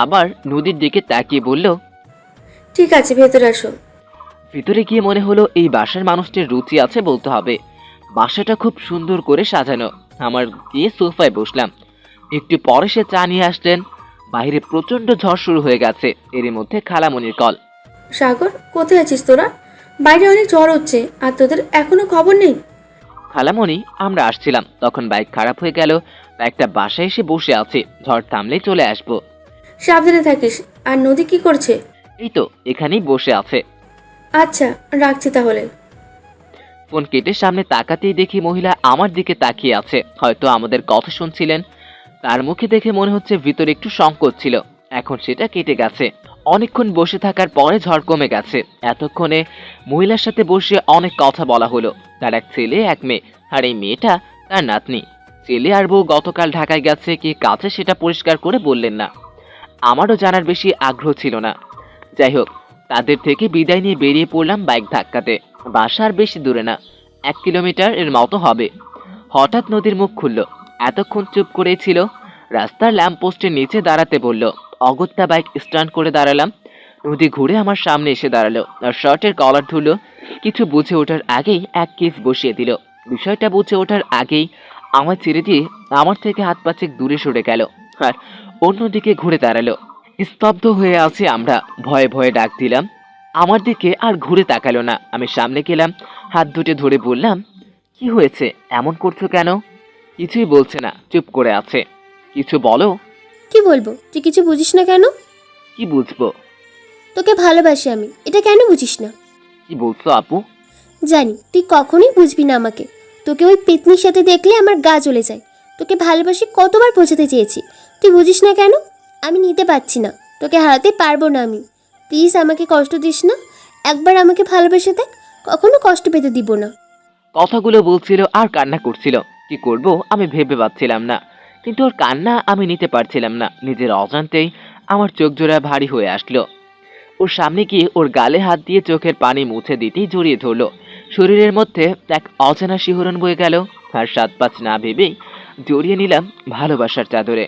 আবার নদীর দিকে তাকিয়ে বলল। ঠিক আছে, ভেতরে আসো। ভিতরে গিয়ে মনে হলো এই বাসার মানুষটির রুচি আছে বলতে হবে। বাসাটা খুব সুন্দর করে সাজানো। আমার গিয়ে সোফায় বসলাম। একটু পরে সে চা নিয়ে আসলেন। বাইরে প্রচন্ড ঝড় শুরু হয়ে গেছে। এরই মধ্যে খালামণির কল। সাগর, কোথায় আছিস তোরা? বাইরে অনেক ঝড় হচ্ছে আর তোদের এখনো খবর নেই। খালামণি, আমরা আসছিলাম তখন বাইক খারাপ হয়ে গেল। বাইকটা বাসায় এসে বসে আছে, ঝড় থামলেই চলে আসবো। সাবধানে থাকিস। আর নদী কি করছে? এই তো এখানেই বসে আছে। আচ্ছা, রাখছি তাহলে। ফোন কেটে সামনে তাকাতেই দেখি মহিলা আমার দিকে তাকিয়ে আছে। হয়তো আমাদের কথা শুনছিলেন। তার মুখে দেখে মনে হচ্ছে ভিতরে একটু সংকোচ ছিল। এখন সেটা কেটে গেছে। অনেকক্ষণ বসে থাকার পরে ঝড় কমে গেছে। এতক্ষণে মহিলার সাথে বসে অনেক কথা বলা হলো। তার এক ছেলে এক মেয়ে, আর এই মেয়েটা তার নাতনি। ছেলে আর বউ গতকাল ঢাকায় গেছে কি কাছে সেটা পরিষ্কার করে বললেন না। আমারও জানার বেশি আগ্রহ ছিল না। যাই হোক, তাদের থেকে বিদায় নিয়ে বেরিয়ে পড়লাম বাইক ধাক্কাতে। বাসা আর বেশি দূরে না, 1 কিলোমিটার এর মতো হবে। হঠাৎ নদীর মুখ খুলল। এতক্ষণ চুপ করেই ছিল। রাস্তার ল্যাম্পপোস্টের নিচে দাঁড়াতে বলল। অগত্যা বাইক স্ট্যান্ড করে দাঁড়ালাম। নদী ঘুরে আমার সামনে এসে দাঁড়ালো আর শার্টের কলার ধুলো। কিছু বুঝে ওঠার আগেই এক কিস বসিয়ে দিল। বিষয়টা বুঝে ওঠার আগেই আমার ছেড়ে দিয়ে আমার থেকে হাত পাঁচেক দূরে সরে গেল আর অন্যদিকে ঘুরে দাঁড়ালো। স্তব্ধ হয়ে আছি আমরা। ভয়ে ভয়ে ডাক দিলাম। আমার দিকে আর ঘুরে তাকালো না। আমি সামনে গেলাম, হাত দুটো ধরে বললাম, কি হয়েছে, এমন করছো কেন? কিছুই বলছে না, চুপ করে আছে। কিছু বলো। কি বলবো, তুই কিছু বুঝিস না কেন? কি বুঝবো? তোকে ভালোবাসি আমি, এটা কেন বুঝিস না? কি বলছো আপু? জানি তুই কখনোই বুঝবি না আমাকে। তোকে ওই পেতনির সাথে দেখলে আমার গা জ্বলে যায়। তোকে ভালোবাসি কতবার বোঝাতে চেয়েছি, তুই বুঝিস না কেন? আমি নিতে পারছি না, তোকে হারাতে পারবো না আমি। প্লিজ আমাকে কষ্ট দিস না, একবার আমাকে ভালোবেসে দেখ, কখনো কষ্ট পেতে দিব না। কথাগুলো বলছিল আর কান্না করছিল। কি করব আমি ভেবে পাচ্ছিলাম না। কিন্তু ওর কান্না আমি নিতে পারছিলাম না। নিজের অজান্তেই আমার চোখ জোড়া ভারী হয়ে আসলো। ওর সামনে গিয়ে ওর গালে হাত দিয়ে চোখের পানি মুছে দিতেই জড়িয়ে ধরলো। শরীরের মধ্যে এক অজানা শিহরণ বয়ে গেল। আর 7-5 না ভেবেই জড়িয়ে নিলাম ভালোবাসার চাদরে।